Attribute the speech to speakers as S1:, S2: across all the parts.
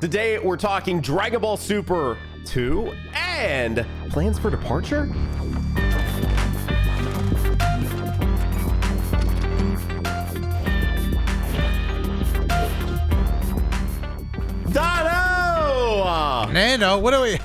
S1: Today, we're talking Dragon Ball Super 2 and plans for departure? Doto!
S2: Nano, what do we...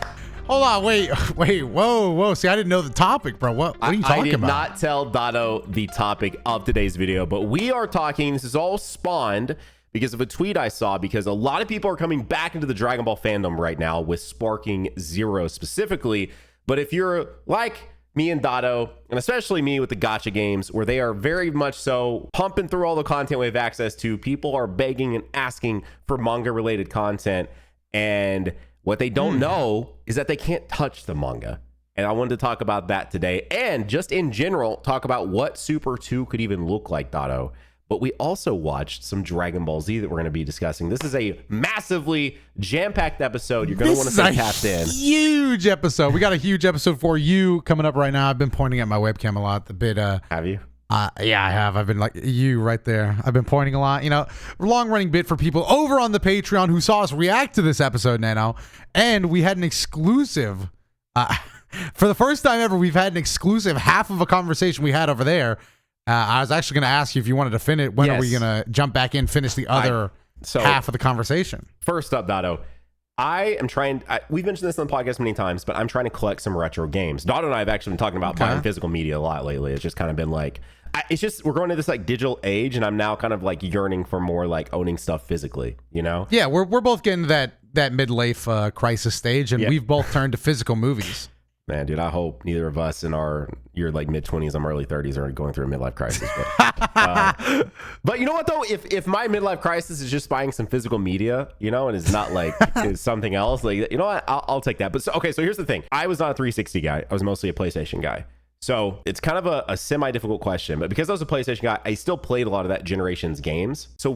S2: Hold on, wait, whoa. See, I didn't know the topic, bro. What are you talking about?
S1: I did not tell Doto the topic of today's video, but we are talking, this is all spawned because of a tweet I saw, because a lot of people are coming back into the Dragon Ball fandom right now with Sparking Zero specifically. But if you're like me and Doto, and especially me with the gacha games, where they are very much so pumping through all the content we have access to, people are begging and asking for manga related content. And what they don't know is that they can't touch the manga. And I wanted to talk about that today, and just in general, talk about what Super 2 could even look like, Doto. But we also watched some Dragon Ball Z that we're going to be discussing. This is a massively jam-packed episode. You're going to want to stay tapped in.
S2: Huge episode. We got a huge episode for you coming up right now. I've been pointing at my webcam a lot. The bit.
S1: Have you?
S2: Yeah, I have. I've been like you right there. I've been pointing a lot. You know, long-running bit for people over on the Patreon who saw us react to this episode, Nano, and we had an exclusive. For the first time ever, we've had an exclusive half of a conversation we had over there. I was actually going to ask you if you wanted to finish. When are we going to jump back in, finish the other half of the conversation?
S1: First up, Doto, I am trying. We've mentioned this on the podcast many times, but I'm trying to collect some retro games. Doto and I have actually been talking about buying physical media a lot lately. It's just kind of been like, it's just we're going to this like digital age, and I'm now kind of like yearning for more like owning stuff physically. You know? Yeah,
S2: we're both getting that midlife crisis stage, and we've both turned to physical movies.
S1: Man, dude, I hope neither of us in your like mid-20s, I'm early 30s, are going through a midlife crisis. But you know what, though? If my midlife crisis is just buying some physical media, you know, and it's not like it's something else, like, you know what? I'll take that. But so here's the thing. I was not a 360 guy. I was mostly a PlayStation guy. So it's kind of a semi-difficult question. But because I was a PlayStation guy, I still played a lot of that generation's games. So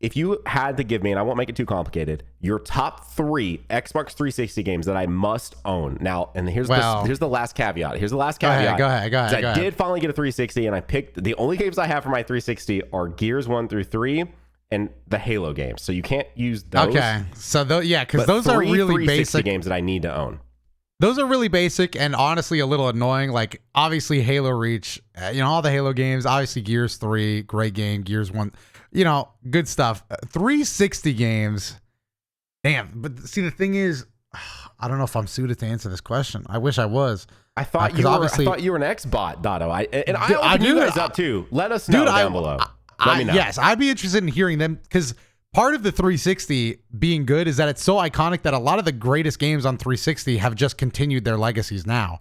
S1: if you had to give me, and I won't make it too complicated, your top 3 Xbox 360 games that I must own. Now, and here's the last caveat. Go ahead. I did finally get a 360, and I picked the only games I have for my 360 are Gears 1 through 3 and the Halo games. So you can't use those.
S2: Okay. So because those are really basic
S1: games that I need to own.
S2: Those are really basic and honestly a little annoying. Like, obviously Halo Reach, all the Halo games, obviously Gears 3, great game, Gears 1, good stuff. 360 games, damn. But see, the thing is, I don't know if I'm suited to answer this question. I wish I was.
S1: I thought you were an X-bot, Doto. I open you guys up too. Let us know down below. Let me know. Yes,
S2: I'd be interested in hearing them, because part of the 360 being good is that it's so iconic that a lot of the greatest games on 360 have just continued their legacies now.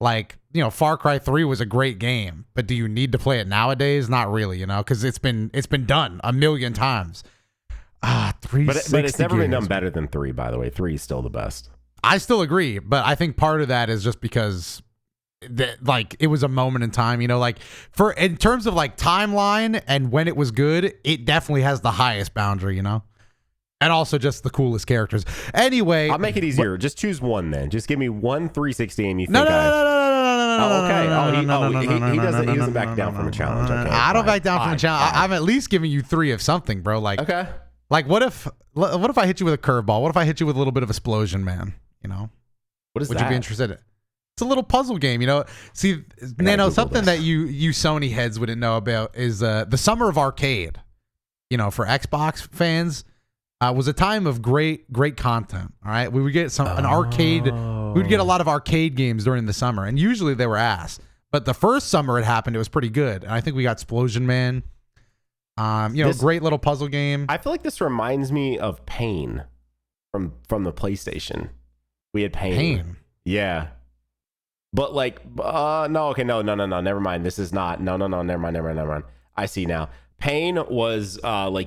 S2: Like, Far Cry 3 was a great game, but do you need to play it nowadays? Not really, because it's been done a million times. 360
S1: but it's never been done better than 3, by the way. 3 is still the best.
S2: I still agree, but I think part of that is just because it was a moment in time, in terms of like timeline and when it was good, it definitely has the highest boundary, and also just the coolest characters. Anyway,
S1: I'll make it easier. Just choose one then. Just give me one 360 and you think
S2: no.
S1: He doesn't back down from a challenge. Okay,
S2: I don't back down from a challenge. I'm at least giving you 3 of something, bro. Like,
S1: okay.
S2: Like, what if I hit you with a curveball? What if I hit you with a little bit of Explosion Man?
S1: What is that?
S2: Would you be interested in? It's a little puzzle game, See, Nano, something that you Sony heads wouldn't know about is the Summer of Arcade. For Xbox fans, was a time of great content. All right, we would get an arcade. We would get a lot of arcade games during the summer, and usually they were ass. But the first summer it happened, it was pretty good. And I think we got Explosion Man. Great little puzzle game.
S1: I feel like this reminds me of Pain from the PlayStation. We had Pain. Yeah. But no, never mind. This is not, no, never mind. I see now. Pain was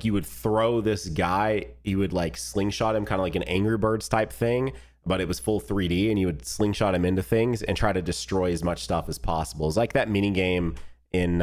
S1: you would throw this guy, you would like slingshot him, kind of like an Angry Birds type thing, but it was full 3D, and you would slingshot him into things and try to destroy as much stuff as possible. It's like that mini game in,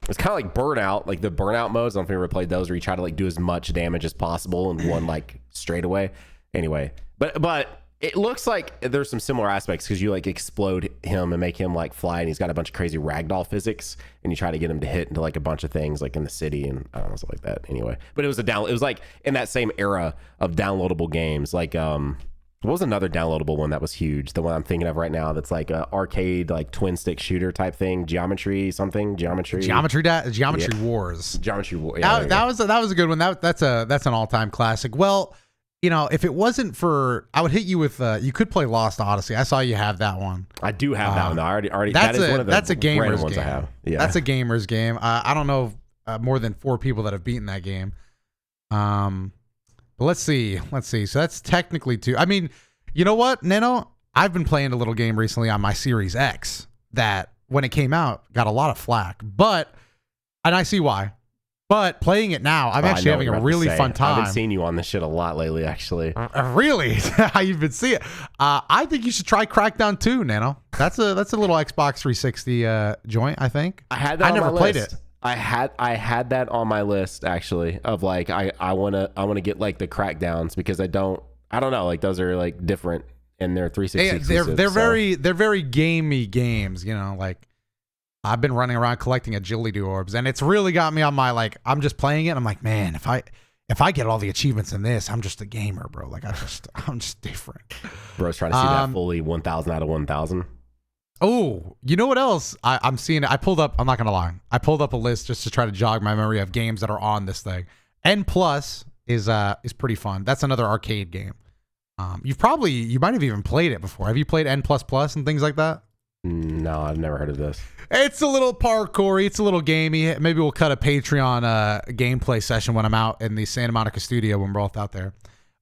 S1: it's kind of like Burnout, like the Burnout modes. I don't know if you ever played those, where you try to like do as much damage as possible in one like straightaway. Anyway, but It looks like there's some similar aspects because you like explode him and make him like fly, and he's got a bunch of crazy ragdoll physics, and you try to get him to hit into like a bunch of things like in the city and I don't know, stuff like that. Anyway, but it was like in that same era of downloadable games. Like what was another downloadable one that was huge? The one I'm thinking of right now that's like a arcade like twin stick shooter type thing, Geometry
S2: Wars.
S1: Geometry War.
S2: Yeah, that was a good one. That's an all-time classic. Well, you know, if it wasn't for, I would hit you with you could play Lost Odyssey. I saw you have that one.
S1: I do have that one. I already
S2: that's
S1: that is
S2: a,
S1: one of the
S2: that's a gamer's
S1: ones
S2: game.
S1: I have. Yeah.
S2: That's a gamer's game. I don't know more than 4 people that have beaten that game. But let's see. So that's technically 2. I mean, you know what, Nano? I've been playing a little game recently on my Series X that when it came out got a lot of flack, and I see why. But playing it now, I'm actually having a really fun time.
S1: I've been seeing you on this shit a lot lately, actually.
S2: Really? How you've been seeing it? I think you should try Crackdown 2, Nano. That's a little Xbox 360 joint, I think.
S1: I had that.
S2: I never played it.
S1: I had that on my list actually of like I wanna get like the Crackdowns because I don't know, like those are like different and they're 360.
S2: Yeah, they're very gamey games, you know, like. I've been running around collecting agility orbs, and it's really got me on my like. I'm just playing it. And I'm like, man, if I get all the achievements in this, I'm just a gamer, bro. Like I'm just different.
S1: Bro's trying to see that fully 1,000 out of 1,000.
S2: Oh, you know what else? I'm seeing it. I pulled up. I'm not gonna lie. I pulled up a list just to try to jog my memory of games that are on this thing. N Plus is pretty fun. That's another arcade game. You might have even played it before. Have you played N Plus Plus and things like that?
S1: No, I've never heard of this.
S2: It's a little parkour. It's a little gamey. Maybe we'll cut a Patreon gameplay session when I'm out in the Santa Monica studio when we're both out there.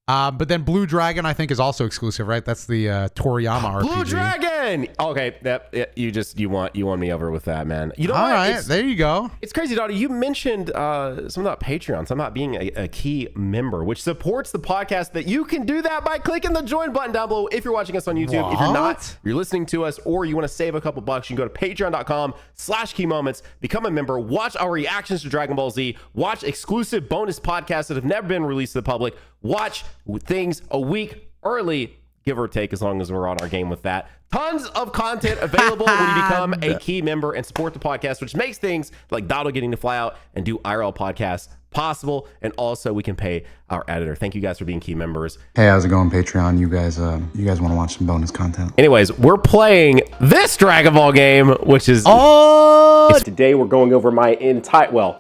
S2: But then Blue Dragon, I think, is also exclusive, right? That's the Toriyama RPG.
S1: Blue Dragon. Okay, you won me over with that, man. You know
S2: All
S1: what?
S2: right, there you go.
S1: It's crazy, Dottie. You mentioned something about Patreon, something about being a key member, which supports the podcast. That you can do that by clicking the join button down below. If you're watching us on YouTube,
S2: What?
S1: if you're not, you're listening to us, or you want to save a couple bucks, you can go to patreon.com/keymoments, become a member, watch our reactions to Dragon Ball Z, watch exclusive bonus podcasts that have never been released to the public, watch things a week early, give or take, as long as we're on our game with that. Tons of content available when you become a key member and support the podcast, which makes things like Dotto getting to fly out and do IRL podcasts possible. And also we can pay our editor. Thank you guys for being key members.
S3: Hey, how's it going, Patreon? You guys want to watch some bonus content?
S1: Anyways, we're playing this Dragon Ball game, which is today we're going over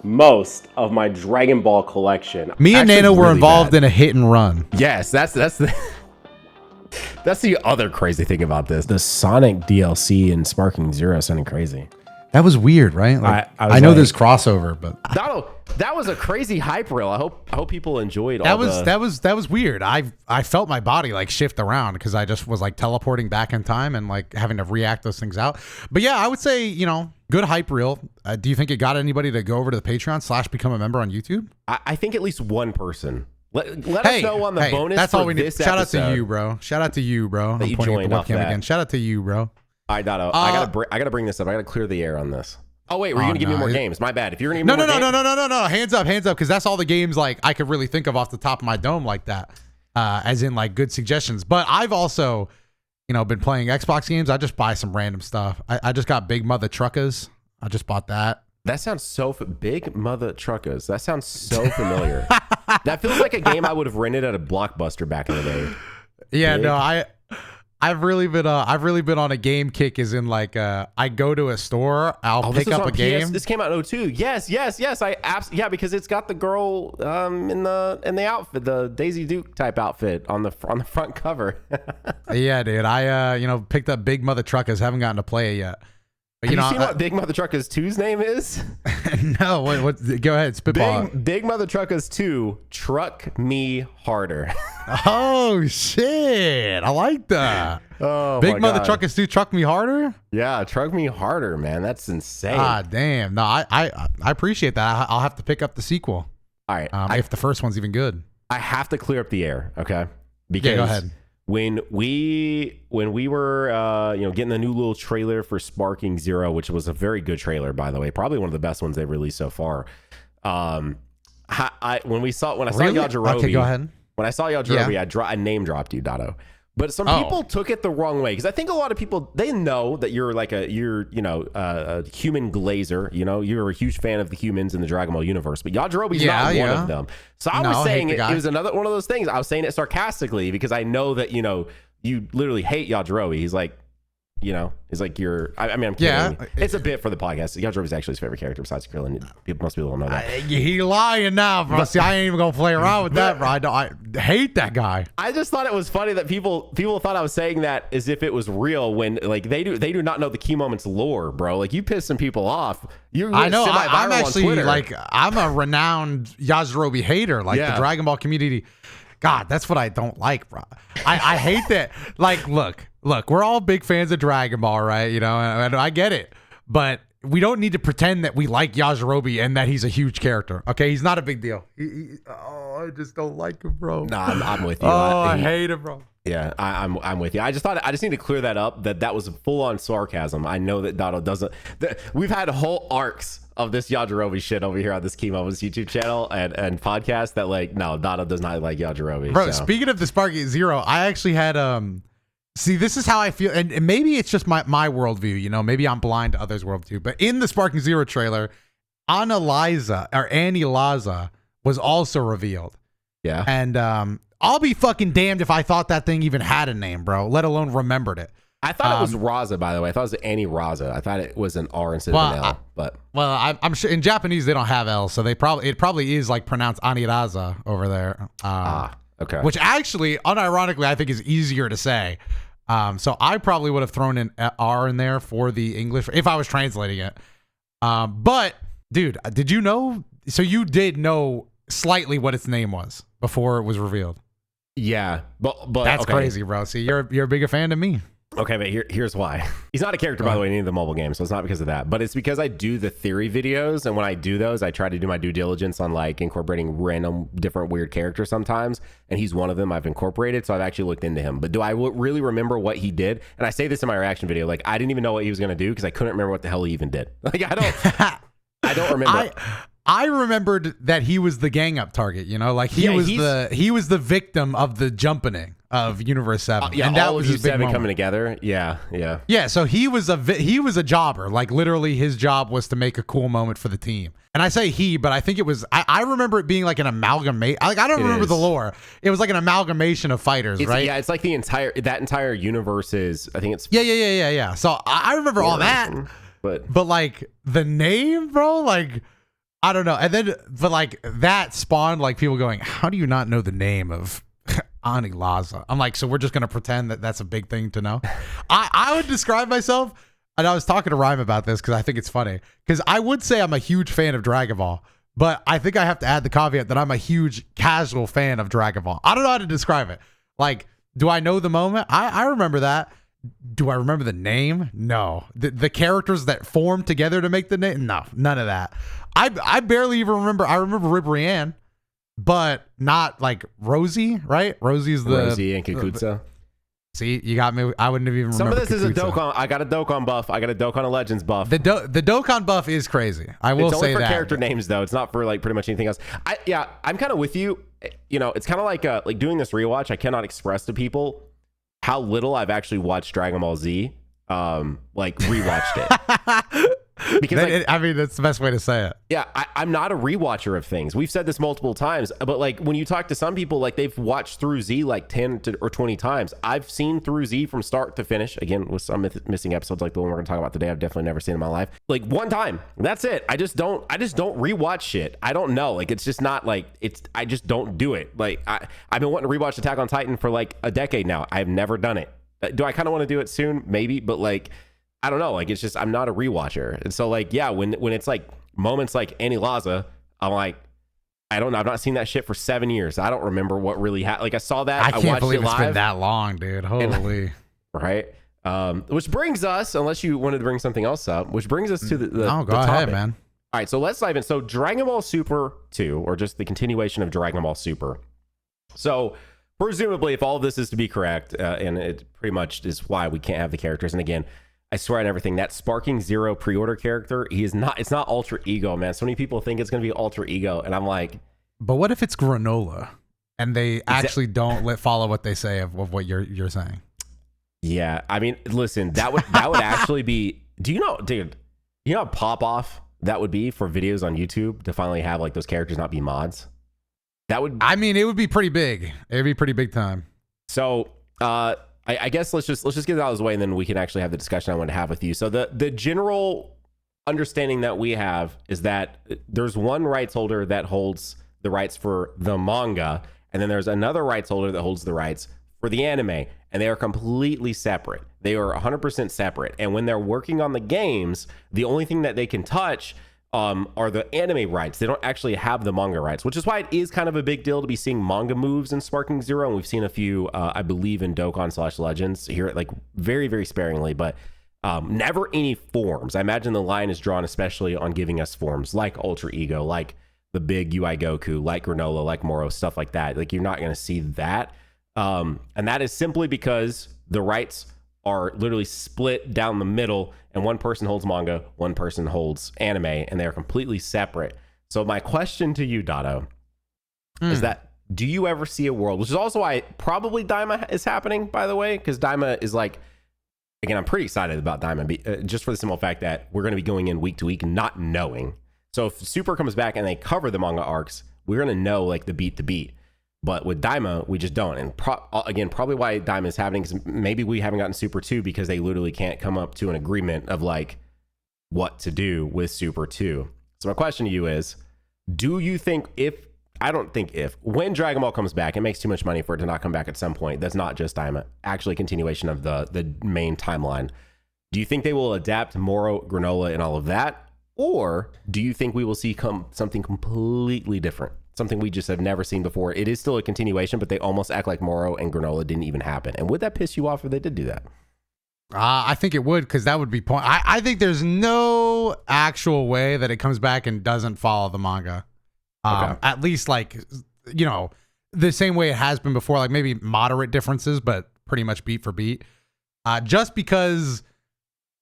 S1: most of my Dragon Ball collection.
S2: Me and Nano were involved in a hit and run.
S1: Yes, that's the that's the other crazy thing about this. The Sonic DLC and Sparking Zero sounding crazy.
S2: That was weird, right? Like, I know there's crossover, but
S1: that was a crazy hype reel. I hope people enjoyed
S2: that was weird. I felt my body like shift around because I just was like teleporting back in time and like having to react those things out. But yeah, I would say, you know, good hype reel. Do you think it got anybody to go over to the Patreon / become a member on YouTube?
S1: I think at least one person. Let us know on the bonus.
S2: That's all we need. Shout out to you, bro. I'm
S1: you
S2: pointing at the
S1: joined off
S2: webcam
S1: that.
S2: again. Shout out to you, bro.
S1: All right, Dotto. I gotta bring this up. I gotta clear the air on this. Oh wait, were you gonna give me more games? My bad. If you're gonna give me more games.
S2: No. Hands up, because that's all the games like I could really think of off the top of my dome like that. As in like good suggestions. But I've also, you know, been playing Xbox games. I just buy some random stuff. I just got Big Mother Truckers. I just bought that.
S1: That sounds so Big Mother Truckers. That sounds so familiar. That feels like a game I would have rented at a Blockbuster back in the day.
S2: Yeah, no, I've really been on a game kick. Is in like I go to a store, I'll pick up a game.
S1: This came out in 2002. Yes. Because it's got the girl in the outfit, the Daisy Duke type outfit on the front cover.
S2: Yeah, dude. I picked up Big Mother Truckers. Haven't gotten to play it yet. But,
S1: Have you seen what Big Mother Truckers 2's name is?
S2: No, what? Go ahead, spitball.
S1: Big Mother Truckers 2, Truck Me Harder.
S2: Oh shit! I like that.
S1: Oh,
S2: Big Mother Truckers 2, Truck Me Harder.
S1: Yeah, Truck Me Harder, man. That's insane.
S2: Ah, damn. No, I appreciate that. I'll have to pick up the sequel.
S1: All right,
S2: if the first one's even good.
S1: I have to clear up the air, okay? Because
S2: go ahead.
S1: When we were getting the new little trailer for Sparking Zero, which was a very good trailer, by the way, probably one of the best ones they've released so far. When I saw Yajirobe,
S2: okay, go ahead.
S1: When I saw Yajirobe, I name dropped you, Dotto. But some people took it the wrong way because I think a lot of people, they know that you're like a human glazer. You know, you're a huge fan of the humans in the Dragon Ball universe, but Yajirobe's not one of them. So I was saying it was another one of those things. I was saying it sarcastically because I know that you literally hate Yajirobe. He's like. It's like I mean, I'm kidding. Yeah. It's a bit for the podcast. Yajirobe is actually his favorite character besides Krillin. Most people don't know that.
S2: He lying now, bro. See, I ain't even gonna play around with that, bro. I hate that guy.
S1: I just thought it was funny that people thought I was saying that as if it was real when like they do not know the Key Moments lore, bro. Like you piss some people off.
S2: I know. I'm actually like I'm a renowned Yajirobe hater. Like the Dragon Ball community. God, that's what I don't like, bro. I hate that. Like, look, we're all big fans of Dragon Ball, right? You know, and I get it. But we don't need to pretend that we like Yajirobe and that he's a huge character. Okay, he's not a big deal. I just don't like him, bro.
S1: No, I'm with you.
S2: I hate him, bro.
S1: Yeah, I'm with you. I just need to clear that up. That was full on sarcasm. I know that Doto doesn't. We've had whole arcs of this Yajirobe shit over here on this Key Moments YouTube channel and podcast that like no, Doto does not like Yajirobe.
S2: Bro, so. Speaking of the Sparky Zero, I actually had see, this is how I feel, and maybe it's just my worldview. You know, maybe I'm blind to others' worldview. But in the Sparking Zero trailer, Annie Laza was also revealed.
S1: Yeah,
S2: and I'll be fucking damned if I thought that thing even had a name, bro. Let alone remembered it.
S1: I thought it was Raza, by the way. I thought it was Annie Raza. I thought it was an R instead of an L. But
S2: I'm sure in Japanese they don't have L, so it probably is like pronounced Annie Raza over there.
S1: Okay.
S2: Which actually, unironically, I think is easier to say. So I probably would have thrown an R in there for the English if I was translating it. But dude, did you know? So you did know slightly what its name was before it was revealed.
S1: Yeah, but
S2: that's crazy, bro. See, you're a bigger fan than me.
S1: Okay, but here's why. He's not a character, by the way, in any of the mobile games, so it's not because of that. But it's because I do the theory videos, and when I do those, I try to do my due diligence on like incorporating random, different, weird characters sometimes, and he's one of them I've incorporated, so I've actually looked into him. But do I really remember what he did? And I say this in my reaction video, like I didn't even know what he was going to do because I couldn't remember what the hell he even did. Like I don't remember.
S2: I remembered that he was the gang up target, you know, like he was the victim of the jumping of Universe 7.
S1: And that was his big moment. Coming together. Yeah.
S2: So he was a jobber. Like literally his job was to make a cool moment for the team. And I say he, but I think it was, I remember it being like an amalgamation. Like I don't remember the lore. It was like an amalgamation of fighters, right?
S1: Yeah. It's like that entire universe is, I think it's.
S2: Yeah. So I remember all that, but like the name, bro, like, I don't know. And then, but like that spawned like people going, how do you not know the name of Annie Laza? I'm like, so we're just going to pretend that that's a big thing to know? I would describe myself, and I was talking to Rhyme about this because I think it's funny, because I would say I'm a huge fan of Dragon Ball, but I think I have to add the caveat that I'm a huge casual fan of Dragon Ball. I don't know how to describe it. Like, do I know the moment? I remember that. Do I remember the name? No. The characters that formed together to make the name? No, none of that. I barely even remember. I remember Ribrianne, but not like Rosie, right? Rosie and
S1: Kikutsa.
S2: See, you got me. I wouldn't have even
S1: Some
S2: remembered
S1: of this is a Dokkan. I got a Dokkan buff. I got a Dokkan Legends buff.
S2: The Dokkan buff is crazy. I will say that. It's only for
S1: character names, though. It's not for like pretty much anything else. I'm kind of with you. You know, it's kind of like doing this rewatch. I cannot express to people how little I've actually watched Dragon Ball Z. Like rewatched it. Because
S2: I mean, that's the best way to say it.
S1: Yeah, I'm not a rewatcher of things. We've said this multiple times, but like when you talk to some people, like they've watched through Z like 10 or 20 times. I've seen through Z from start to finish. Again, with some missing episodes like the one we're gonna talk about today, I've definitely never seen in my life. Like one time, that's it. I just don't rewatch shit. I don't know. Like it's just not like I just don't do it. Like I've been wanting to rewatch Attack on Titan for like a decade now. I've never done it. Do I kind of want to do it soon? Maybe, but like. I don't know. Like, it's just, I'm not a rewatcher. And so like, yeah, when it's like moments like Annie Laza, I'm like, I don't know. I've not seen that shit for 7 years. I don't remember what really happened. Like I saw that.
S2: I can't believe it's been that long, dude. Holy.
S1: Right. Which brings us, unless you wanted to bring something else up, which brings us to the
S2: go
S1: topic.
S2: Ahead, man.
S1: All right. So let's dive in. So Dragon Ball Super 2, or just the continuation of Dragon Ball Super. So presumably if all of this is to be correct, and it pretty much is why we can't have the characters. And again, I swear on everything, that Sparking Zero pre-order character, it's not Ultra Ego, man. So many people think it's going to be Ultra Ego, and I'm like...
S2: But what if it's granola? and they actually don't follow what they say of what you're saying.
S1: Yeah, I mean, listen, that would actually be. Do you know, dude? You know how pop off that would be for videos on YouTube to finally have like those characters not be mods. That would.
S2: I mean, it would be pretty big. It would be pretty big time.
S1: So, I guess let's just get it out of the way, and then we can actually have the discussion I want to have with you. So the general understanding that we have is that there's one rights holder that holds the rights for the manga, and then there's another rights holder that holds the rights for the anime, and they are completely separate. They are 100% separate. And when they're working on the games, the only thing that they can touch are the anime rights. They don't actually have the manga rights, which is why it is kind of a big deal to be seeing manga moves in Sparking Zero. And we've seen a few, I believe, in Dokkan/Legends here, like very, very sparingly, but never any forms. I imagine the line is drawn especially on giving us forms like Ultra Ego, like the big UI Goku, like Granola, like Moro, stuff like that. Like you're not going to see that. And that is simply because the rights are literally split down the middle, and one person holds manga, one person holds anime, and they are completely separate. So my question to you, Dato, is that do you ever see a world, which is also why probably Daima is happening, by the way, because Daima is like, again, I'm pretty excited about Daima, just for the simple fact that we're going to be going in week to week not knowing. So if Super comes back and they cover the manga arcs, we're going to know like the beat to beat. But with Daima, we just don't. And again, probably why Daima is happening is maybe we haven't gotten Super 2 because they literally can't come up to an agreement of like what to do with Super 2. So my question to you is, do you think when Dragon Ball comes back, it makes too much money for it to not come back at some point. That's not just Daima, actually a continuation of the main timeline. Do you think they will adapt Moro, Granola, and all of that? Or do you think we will see something completely different? Something we just have never seen before. It is still a continuation, but they almost act like Moro and Granola didn't even happen. And would that piss you off if they did do that?
S2: I think it would, because that would be point. I think there's no actual way that it comes back and doesn't follow the manga.
S1: Okay.
S2: At least like, you know, the same way it has been before, like maybe moderate differences, but pretty much beat for beat. Just because,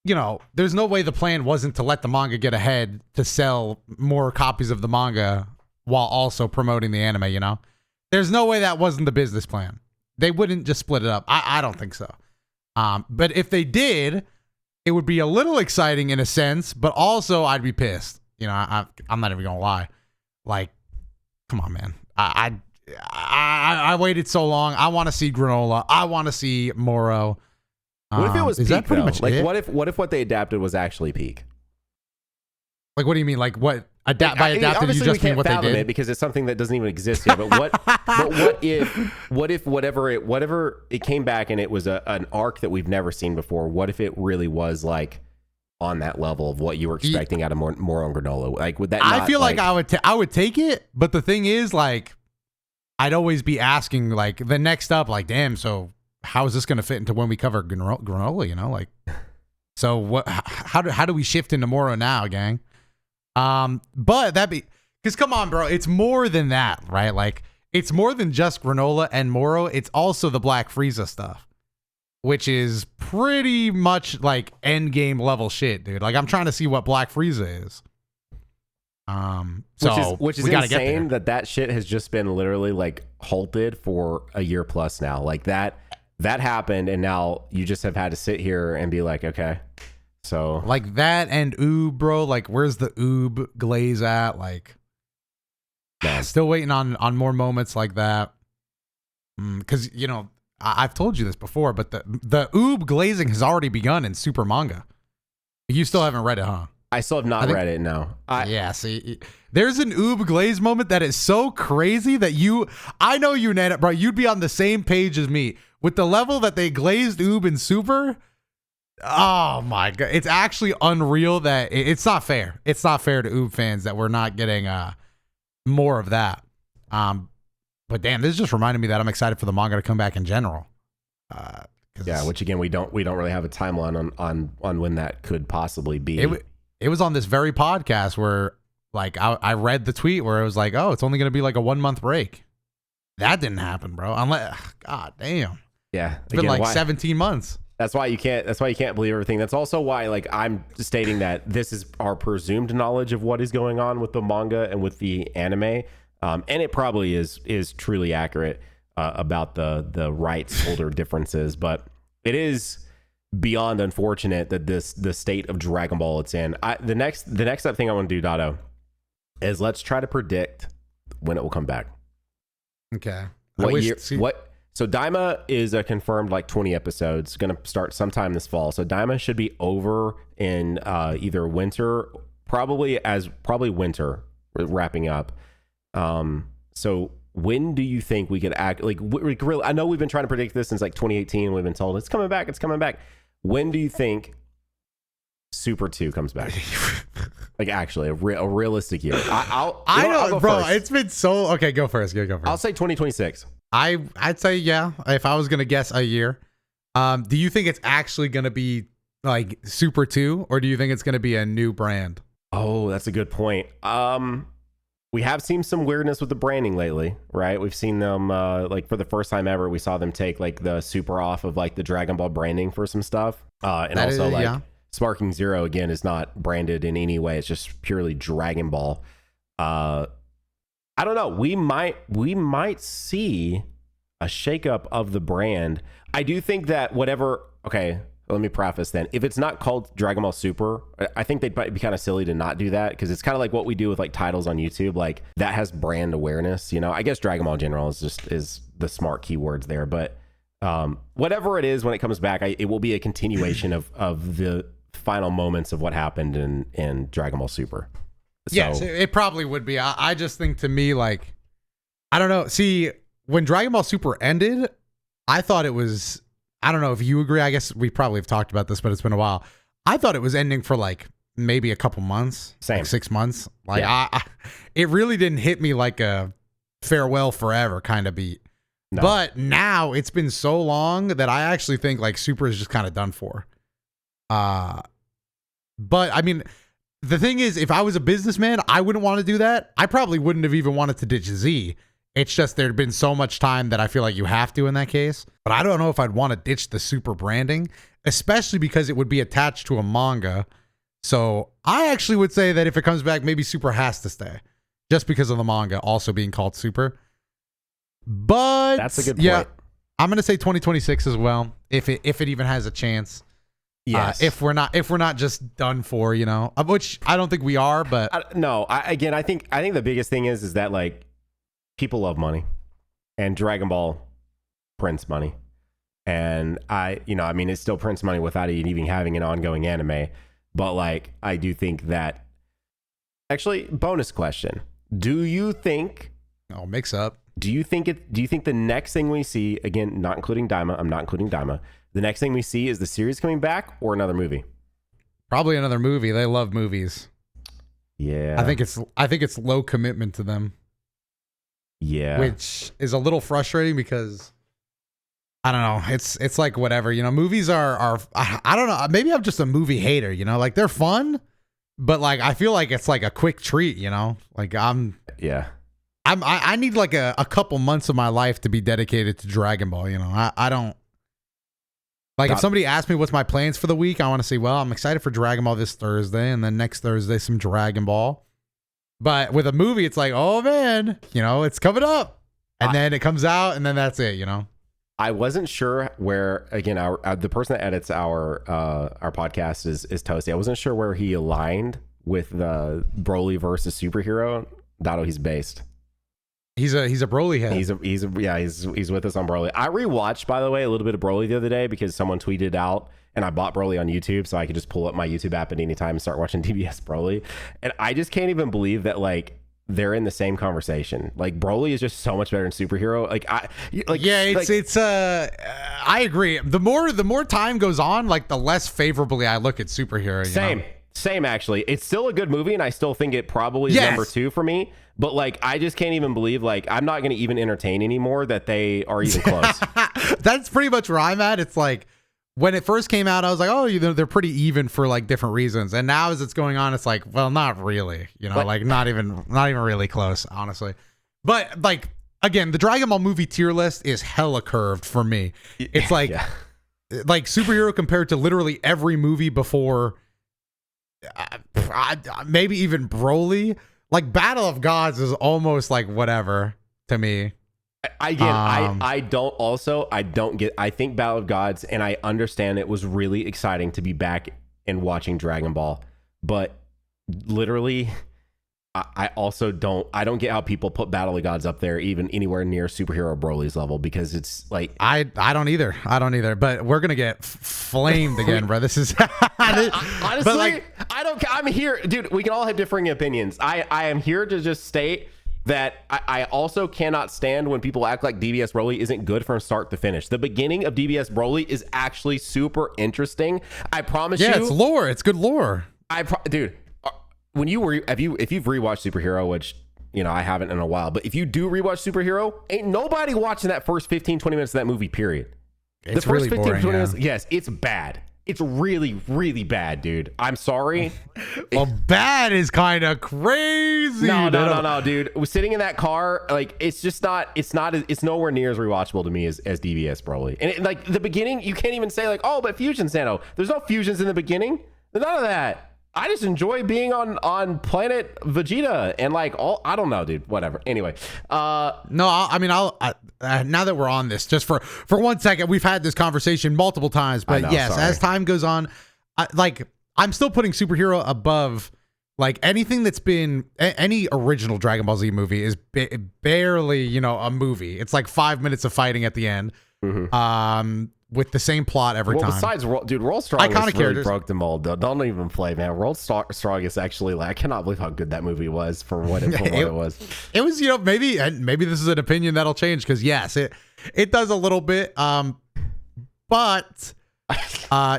S2: you know, there's no way the plan wasn't to let the manga get ahead to sell more copies of the manga while also promoting the anime, you know? There's no way that wasn't the business plan. They wouldn't just split it up. I don't think so. But if they did, it would be a little exciting in a sense, but also I'd be pissed. You know, I'm not even gonna lie. Like, come on, man. I waited so long. I want to see Granola. I want to see Moro.
S1: What if it was
S2: is
S1: peak,
S2: that pretty
S1: though?
S2: much
S1: Like,
S2: it?
S1: what if what they adapted was actually peak?
S2: Like, what do you mean? Like, what? By adapted, you just mean what they did?
S1: It because it's something that doesn't even exist yet. But what if whatever it came back and it was an arc that we've never seen before? What if it really was like on that level of what you were expecting out of Moro and Granola? Like, would that?
S2: I feel like I would take it, but the thing is, like, I'd always be asking, like, the next up, like, damn, so how is this going to fit into when we cover Granola? You know, like, so what? How do we shift into Moro now, gang? But because come on, bro, it's more than that, right? Like, it's more than just Granola and Moro. It's also the Black Frieza stuff, which is pretty much like end game level shit, dude. Like, I'm trying to see what Black Frieza is.
S1: Which is insane that shit has just been literally like halted for a year plus now. Like that happened, and now you just have had to sit here and be like, okay. So
S2: like that and Oob, bro. Like, where's the Oob glaze at? Like, still waiting on more moments like that. Because you know, I've told you this before, but the Oob glazing has already begun in Super Manga. You still haven't read it, huh?
S1: I still have not read it. No.
S2: Yeah. See, there's an Oob glaze moment that is so crazy that I know you, Nana, bro. You'd be on the same page as me with the level that they glazed Oob in Super. Oh my god, it's actually unreal that it's not fair. It's not fair to Oob fans that we're not getting more of that. But damn, this just reminded me that I'm excited for the manga to come back in general.
S1: Yeah, which again we don't really have a timeline on when that could possibly be.
S2: It was on this very podcast where like I read the tweet where it was like, oh, it's only going to be like a 1 month break. That didn't happen, bro. God damn.
S1: Yeah,
S2: it's been like 17 months.
S1: That's why you can't believe everything. That's also why, like, I'm stating that this is our presumed knowledge of what is going on with the manga and with the anime. And it probably is truly accurate about the rights holder differences, but it is beyond unfortunate that the state of Dragon Ball it's in. The next up thing I want to do, Dotto, is let's try to predict when it will come back.
S2: Okay.
S1: So Daima is a confirmed like 20 episodes, going to start sometime this fall. So Daima should be over in either winter, probably winter, wrapping up. So when do you think we could act like really? I know we've been trying to predict this since like 2018. We've been told it's coming back. It's coming back. When do you think Super 2 comes back? Like actually a realistic year. I'll go
S2: bro.
S1: first.
S2: It's been so okay. Go first. Go first.
S1: I'll say 2026.
S2: I'd say yeah. If I was gonna guess a year, do you think it's actually gonna be like Super 2, or do you think it's gonna be a new brand?
S1: Oh, that's a good point. We have seen some weirdness with the branding lately, right? We've seen them like for the first time ever, we saw them take like the Super off of like the Dragon Ball branding for some stuff, and that also Sparking Zero again is not branded in any way. It's just purely Dragon Ball. I don't know. We might see a shakeup of the brand. I do think that whatever. Okay, let me preface then. If it's not called Dragon Ball Super, I think they'd be kind of silly to not do that, because it's kind of like what we do with like titles on YouTube. Like that has brand awareness. You know, I guess Dragon Ball in general is the smart keywords there. But whatever it is, when it comes back, it will be a continuation of the final moments of what happened in Dragon Ball Super. So,
S2: yes, it probably would be. I just think, to me, like, I don't know. See, when Dragon Ball Super ended, I thought it was, I don't know if you agree. I guess we probably have talked about this, but it's been a while. I thought it was ending for like maybe a couple months,
S1: Same.
S2: like 6 months. Like
S1: Yeah.
S2: it really didn't hit me like a farewell forever kind of beat.
S1: No.
S2: But now it's been so long that I actually think like Super is just kind of done for. But I mean, the thing is, if I was a businessman, I wouldn't want to do that. I probably wouldn't have even wanted to ditch Z. It's just there'd been so much time that I feel like you have to in that case. But I don't know if I'd want to ditch the Super branding, especially because it would be attached to a manga. So I actually would say that if it comes back, maybe Super has to stay, just because of the manga also being called Super. But
S1: that's a good point.
S2: Yeah, I'm gonna say 2026 as well, if it even has a chance.
S1: Yes.
S2: If we're not just done for, you know, which I don't think we are, but
S1: I think the biggest thing is that like people love money, and Dragon Ball prints money, and I mean, it still prints money without it even having an ongoing anime. But like, I do think that actually, bonus question: do you think?
S2: Oh, mix up.
S1: Do you think the next thing we see, again, not including Daima, I'm not including Daima, the next thing we see is the series coming back or another movie?
S2: Probably another movie. They love movies.
S1: Yeah.
S2: I think it's low commitment to them.
S1: Yeah.
S2: Which is a little frustrating because I don't know. It's like whatever, you know, movies are I don't know. Maybe I'm just a movie hater, you know, like they're fun, but like I feel like it's like a quick treat, you know, like I need like a couple months of my life to be dedicated to Dragon Ball. You know, I don't like if somebody asks me what's my plans for the week, I want to say, well, I'm excited for Dragon Ball this Thursday, and then next Thursday some Dragon Ball. But with a movie, it's like, oh man, you know, it's coming up, and then it comes out, and then that's it. You know,
S1: I wasn't sure where, again, the person that edits our podcast is Toasty. I wasn't sure where he aligned with the Broly versus superhero. Dotto, he's based.
S2: He's a Broly head.
S1: He's with us on Broly. I rewatched, by the way, a little bit of Broly the other day because someone tweeted out, and I bought Broly on YouTube so I could just pull up my YouTube app at any time and start watching DBS Broly. And I just can't even believe that like they're in the same conversation. Like Broly is just so much better than superhero.
S2: I agree. The more time goes on, like the less favorably I look at superhero.
S1: Same actually. It's still a good movie, and I still think it probably is number 2 for me. But like, I just can't even believe, like, I'm not going to even entertain anymore that they are even close.
S2: That's pretty much where I'm at. It's like when it first came out, I was like, oh, you know, they're pretty even for like different reasons. And now as it's going on, it's like, well, not really, you know, like not even really close, honestly. But like, again, the Dragon Ball movie tier list is hella curved for me. It's like, like superhero compared to literally every movie before, maybe even Broly. Like Battle of Gods is almost like whatever to me.
S1: I think Battle of Gods, and I understand it was really exciting to be back and watching Dragon Ball, but literally I don't get how people put Battle of Gods up there even anywhere near superhero Broly's level, because it's like
S2: I don't either, but we're gonna get flamed again, bro. This is
S1: honestly, like, I'm here, dude. We can all have differing opinions. I am here to just state that I also cannot stand when people act like DBS Broly isn't good from start to finish. The beginning of DBS Broly is actually super interesting. I promise you.
S2: Yeah, it's lore. It's good lore.
S1: Dude, when if you've rewatched Superhero, which I haven't in a while, but if you do rewatch Superhero, ain't nobody watching that first 15, 20 minutes of that movie, period.
S2: It's
S1: the first
S2: really
S1: 15,
S2: boring,
S1: 20 minutes, yes, it's bad. It's really, really bad, dude. I'm sorry.
S2: Well, bad is kind of crazy.
S1: No, dude. Sitting in that car, like, it's nowhere near as rewatchable to me as DBS Broly. And like the beginning, you can't even say like, oh, but fusions, Nano. There's no fusions in the beginning. None of that. I just enjoy being on planet Vegeta and like I don't know, dude. Whatever. Anyway,
S2: now that we're on this, just for 1 second, we've had this conversation multiple times, but yes, sorry. As time goes on, I'm still putting Superhero above like anything that's been any original Dragon Ball Z movie is barely a movie. It's like 5 minutes of fighting at the end. Mm-hmm. With the same plot every time.
S1: Besides, dude, World Strongest really broke the mold. Don't even play, man. World Strongest actually, like, I cannot believe how good that movie was for what it was.
S2: It was, maybe this is an opinion that'll change because yes, it does a little bit. But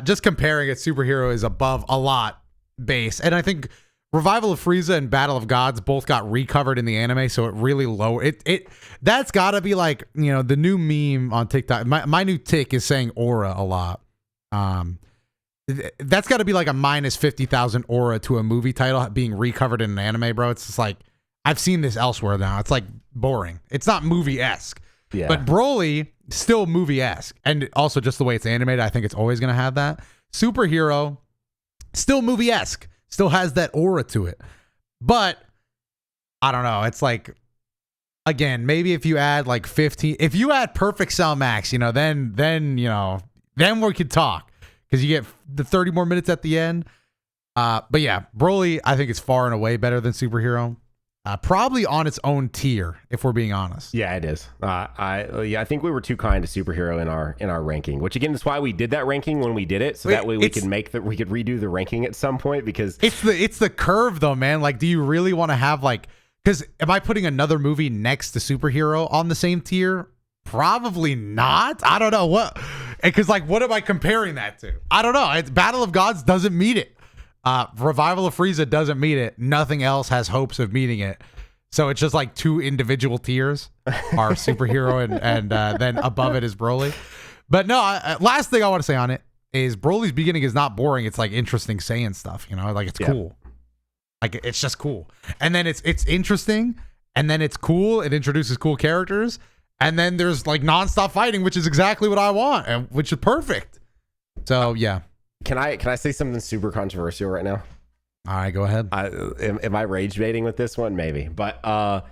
S2: just comparing it, Superhero is above a lot base, and I think Revival of Frieza and Battle of Gods both got recovered in the anime, so it really low. That's got to be like the new meme on TikTok. My new tick is saying aura a lot. That's got to be like a minus 50,000 aura to a movie title being recovered in an anime, bro. It's just like I've seen this elsewhere now. It's like boring. It's not movie-esque. Yeah. But Broly still movie-esque, and also just the way it's animated, I think it's always gonna have that. Superhero still movie-esque. Still has that aura to it. But I don't know. It's like, again, maybe if you add like 15, if you add Perfect Cell Max, then we could talk because you get the 30 more minutes at the end. But yeah, Broly, I think is far and away better than Superhero. Probably on its own tier, if we're being honest.
S1: Yeah, it is. I think we were too kind to Superhero in our ranking, which again is why we did that ranking when we did it, so that way we could redo the ranking at some point, because
S2: it's the curve though, man. Like, do you really want to have because am I putting another movie next to Superhero on the same tier? Probably not. I don't know what, because what am I comparing that to? I don't know. Battle of Gods doesn't meet it. Revival of Frieza doesn't meet it. Nothing else has hopes of meeting it. So it's just like two individual tiers are Superhero and then above it is Broly. But no, last thing I want to say on it is Broly's beginning is not boring. It's like interesting saying stuff, it's cool. Like it's just cool. And then it's interesting, and then it's cool. It introduces cool characters, and then there's like nonstop fighting, which is exactly what I want, and which is perfect. So yeah.
S1: Can I say something super controversial right now?
S2: All right, go ahead.
S1: Am I rage baiting with this one? Maybe. But I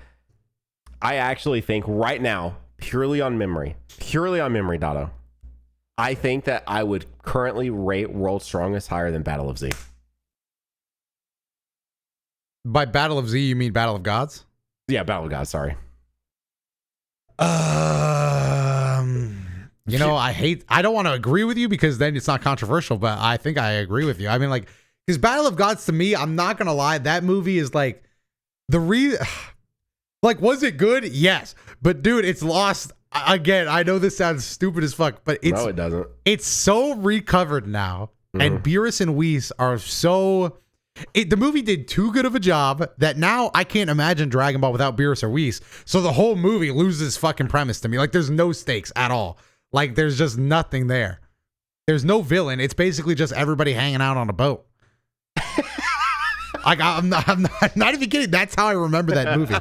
S1: actually think right now, purely on memory, Dotto, I think that I would currently rate World's Strongest higher than Battle of Z.
S2: By Battle of Z, you mean Battle of Gods?
S1: Yeah, Battle of Gods, sorry.
S2: I don't want to agree with you because then it's not controversial, but I think I agree with you. I mean, because Battle of Gods to me, I'm not going to lie, that movie is was it good? Yes. But dude, it's lost. Again, I know this sounds stupid as fuck, but
S1: no, it doesn't.
S2: It's so recovered now. Mm-hmm. And Beerus and Whis are so... the movie did too good of a job that now I can't imagine Dragon Ball without Beerus or Whis. So the whole movie loses fucking premise to me. There's no stakes at all. There's just nothing there. There's no villain. It's basically just everybody hanging out on a boat. Like I'm not even kidding. That's how I remember that movie.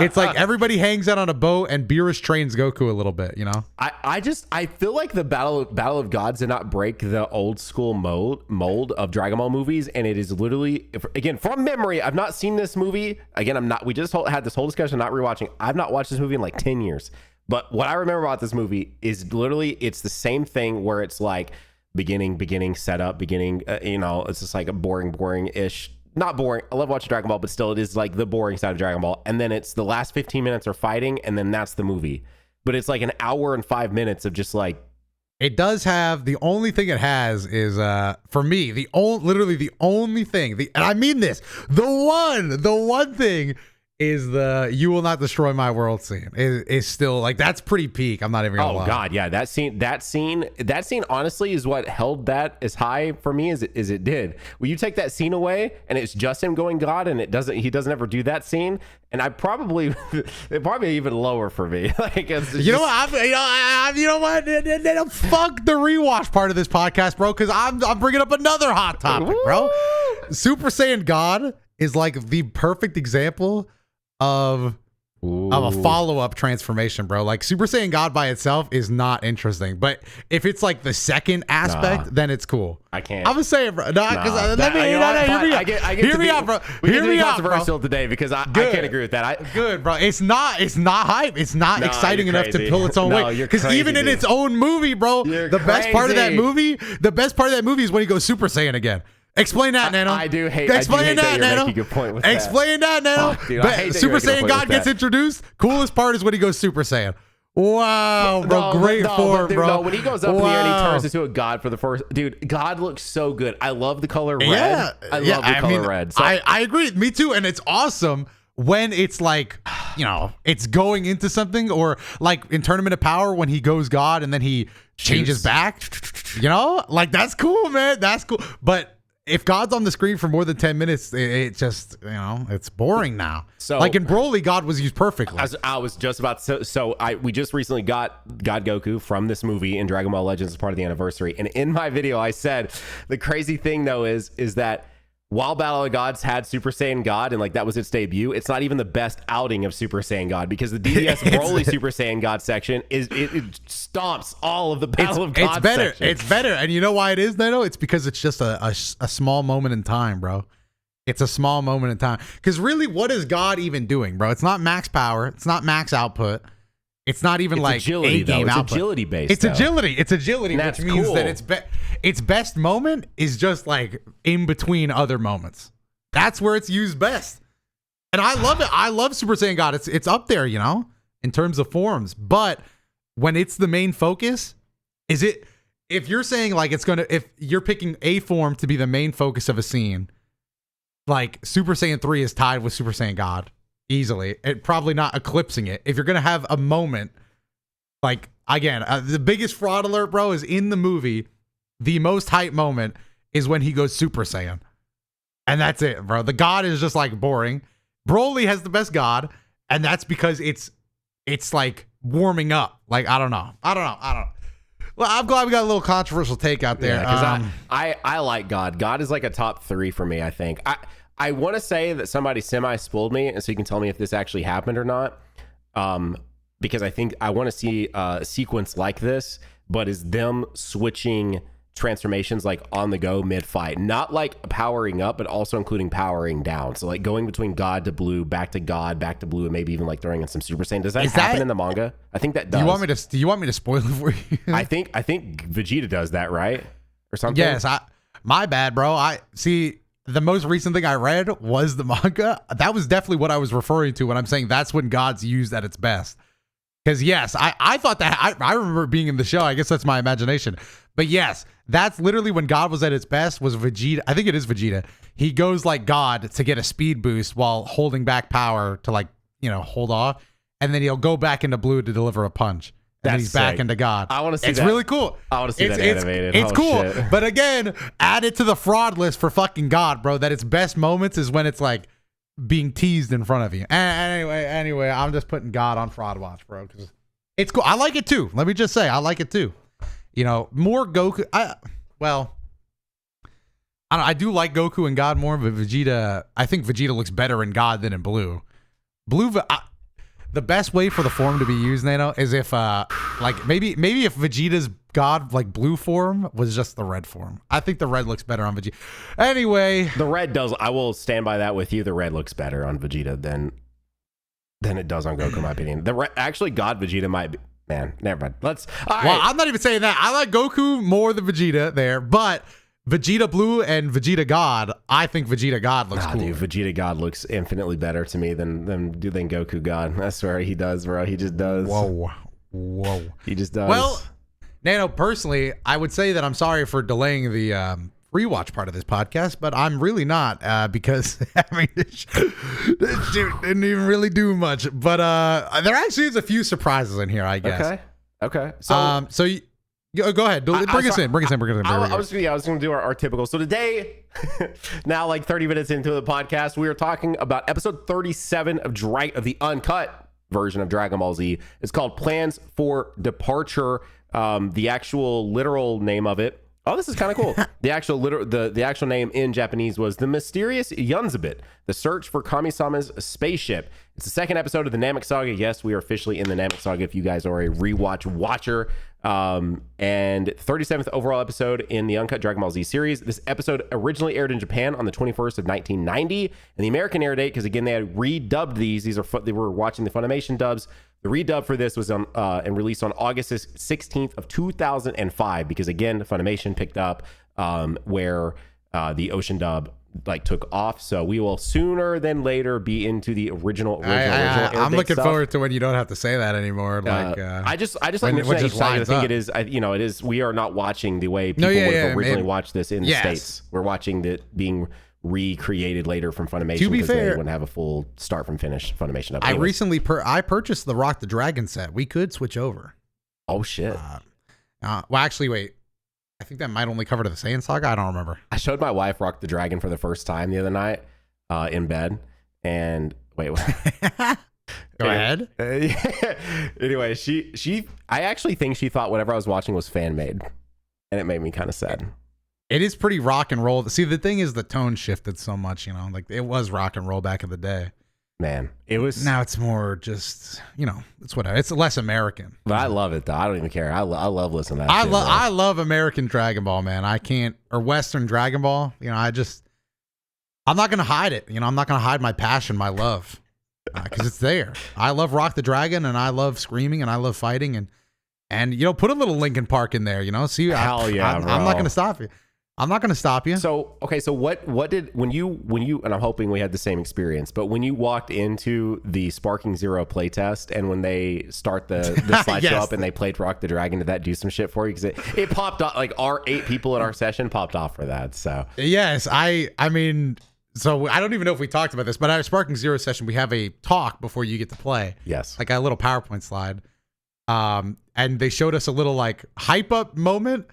S2: It's like everybody hangs out on a boat and Beerus trains Goku a little bit, you know?
S1: I feel like the Battle of Gods did not break the old school mold of Dragon Ball movies, and it is literally, again, from memory, I've not seen this movie. Again, we just had this whole discussion, not rewatching. I've not watched this movie in like 10 years. But what I remember about this movie is literally, it's the same thing where it's like beginning, setup, beginning, it's just like a boring-ish. Not boring. I love watching Dragon Ball, but still it is like the boring side of Dragon Ball. And then it's the last 15 minutes are fighting, and then that's the movie. But it's like an hour and 5 minutes of just like.
S2: It does have, the only thing it has is, for me, literally the only thing, and I mean this, the one thing is the "you will not destroy my world" scene is still like, that's pretty peak. I'm not even gonna lie.
S1: Oh God, yeah, that scene honestly is what held that as high for me as it did. When you take that scene away and it's just him going God, and he doesn't ever do that scene, and it probably even lower for me. Like, it's
S2: you know what? You know what? Fuck the rewatch part of this podcast, bro, because I'm bringing up another hot topic, bro. Super Saiyan God is like the perfect example of a follow-up transformation, bro. Like, Super Saiyan God by itself is not interesting, but if it's like the second aspect, then it's cool.
S1: I can't.
S2: I'm gonna say it, bro. Hear me out, bro.
S1: Hear me out, controversial today because I can't agree with that.
S2: Good, bro. It's not hype. It's not exciting enough to pull its own weight. Because even in its own movie, bro, the best part of that movie is when he goes Super Saiyan again. Explain that, Nano.
S1: I do hate
S2: that,
S1: Nano. Making a point with
S2: Explain that, Nano.
S1: Dude, I hate
S2: Super Saiyan God gets introduced. Coolest part is when he goes Super Saiyan. Wow, bro. Great form, bro.
S1: No, when he goes up in the air and he turns into a God for the first... Dude, God looks so good. I love the color red.
S2: Yeah.
S1: I love the color red. So,
S2: I agree. Me too. And it's awesome when it's like, it's going into something, or like in Tournament of Power when he goes God and then he changes back. Like, that's cool, man. That's cool. But if God's on the screen for more than 10 minutes, it just, it's boring now. So, like in Broly, God was used perfectly.
S1: I was just about to, we just recently got God Goku from this movie in Dragon Ball Legends as part of the anniversary. And in my video, I said the crazy thing though is that while Battle of the Gods had Super Saiyan God and like that was its debut, it's not even the best outing of Super Saiyan God, because the DBS Broly Super Saiyan God section it stomps all of the Battle of God section.
S2: It's better. And you know why it is, Nano? It's because it's just a small moment in time, bro. It's a small moment in time. Because really, what is God even doing, bro? It's not max power. It's not max output. It's not even like
S1: agility,
S2: game output.
S1: It's agility based.
S2: It's agility. It's agility,
S1: which
S2: means that its best moment is just like in between other moments. That's where it's used best. And I love it. I love Super Saiyan God. It's up there, in terms of forms. But when it's the main focus, if you're saying like if you're picking a form to be the main focus of a scene, like Super Saiyan 3 is tied with Super Saiyan God. Easily, and probably not eclipsing it. If you're gonna have a moment, like again, the biggest fraud alert, bro, is in the movie. The most hype moment is when he goes Super Saiyan, and that's it, bro. The God is just like boring. Broly has the best God, and that's because it's like warming up. Like I don't know. Well, I'm glad we got a little controversial take out there.
S1: Because I like God. God is like a top 3 for me. I think I want to say that somebody semi-spoiled me, and so you can tell me if this actually happened or not, because I think I want to see a sequence like this, but is them switching transformations like on the go mid-fight, not like powering up, but also including powering down. So like going between God to blue, back to God, back to blue, and maybe even like throwing in some Super Saiyan. Does that happen in the manga? I think that does.
S2: Do you want me to spoil it for you?
S1: I think Vegeta does that, right? Or something?
S2: Yes. My bad, bro. The most recent thing I read was the manga. That was definitely what I was referring to when I'm saying that's when God's used at its best. Because yes, I thought that I remember being in the show. I guess that's my imagination. But yes, that's literally when God was at its best, was Vegeta. I think it is Vegeta. He goes like God to get a speed boost while holding back power to like, hold off. And then he'll go back into blue to deliver a punch. And he's back into God.
S1: I want to see
S2: that. It's really cool.
S1: I want to see that animated.
S2: It's cool.
S1: Shit.
S2: But again, add it to the fraud list for fucking God, bro, that its best moments is when it's like being teased in front of you. Anyway, I'm just putting God on fraud watch, bro, because it's cool. I like it too. Let me just say, I like it too. More Goku. I don't know, I do like Goku and God more, but Vegeta, I think Vegeta looks better in God than in Blue. The best way for the form to be used, Nano, is if like maybe if Vegeta's God like blue form was just the red form. I think the red looks better on Vegeta. Anyway,
S1: The red does. I will stand by that with you. The red looks better on Vegeta than it does on Goku, in my opinion. Actually, God Vegeta might be. Man, never mind. All right.
S2: well, I'm not even saying that. I like Goku more than Vegeta there, but Vegeta Blue and Vegeta God, I think Vegeta God looks cool.
S1: Dude, Vegeta God looks infinitely better to me than Goku God. I swear he does, bro. He just does.
S2: Whoa.
S1: He just does.
S2: Well, Nano, personally, I would say that I'm sorry for delaying the rewatch part of this podcast, but I'm really not because I mean, this shoot didn't even really do much. But there actually is a few surprises in here, I guess.
S1: Okay. So,
S2: Go ahead. Bring us in.
S1: I was going to do our typical. So today, now like 30 minutes into the podcast, we are talking about episode 37 of the uncut version of Dragon Ball Z. It's called Plans for Departure. The actual literal name of it. Oh, this is kind of cool. The actual name in Japanese was The Mysterious Yunzabit, The Search for Kami-sama's Spaceship. It's the second episode of the Namek Saga. Yes, we are officially in the Namek Saga if you guys are a rewatch watcher. And 37th overall episode in the uncut Dragon Ball Z series. This episode originally aired in Japan on the 21st of 1990. And the American air date, because again, they had redubbed these. They were watching the Funimation dubs. The redub for this was on and released on August 16th of 2005, because again, Funimation picked up where the Ocean dub like took off. So we will sooner than later be into the original air
S2: I'm
S1: date
S2: looking
S1: stuff.
S2: forward to when you don't have to say that anymore. Like
S1: I just like mentioning each time. I think it is. It is. We are not watching the way people would have originally watched this in the States. We're watching it being recreated later from Funimation.
S2: To be fair,
S1: they wouldn't have a full start from finish Funimation.
S2: I recently I purchased the Rock the Dragon set. We could switch over.
S1: Oh shit.
S2: Well, actually, wait. I think that might only cover to the Saiyan Saga. I don't remember.
S1: I showed my wife Rock the Dragon for the first time the other night in bed. And wait.
S2: Go ahead.
S1: Anyway, I actually think she thought whatever I was watching was fan made, and it made me kind of sad.
S2: It is pretty rock and roll. See, the thing is, the tone shifted so much. You know, like it was rock and roll back in the day.
S1: Man, it was.
S2: Now it's more just, it's whatever. It's less American.
S1: But I love it though. I don't even care. I love listening to that.
S2: I love American Dragon Ball, man. I can't, or Western Dragon Ball. I'm not gonna hide it. I'm not gonna hide my passion, my love, because it's there. I love Rock the Dragon, and I love screaming, and I love fighting, and put a little Linkin Park in there. See,
S1: hell yeah, bro.
S2: I'm not gonna stop you. I'm not going to stop you.
S1: So, okay. So what did, when you, and I'm hoping we had the same experience, but when you walked into the Sparking Zero playtest and when they start the slideshow
S2: Yes.
S1: up and they played Rock the Dragon, did that do some shit for you? Because it popped off, like our 8 people in our session popped off for that. So
S2: yes, I mean, so I don't even know if we talked about this, but at our Sparking Zero session, we have a talk before you get to play.
S1: Yes.
S2: Like a little PowerPoint slide. And they showed us a little like hype up moment.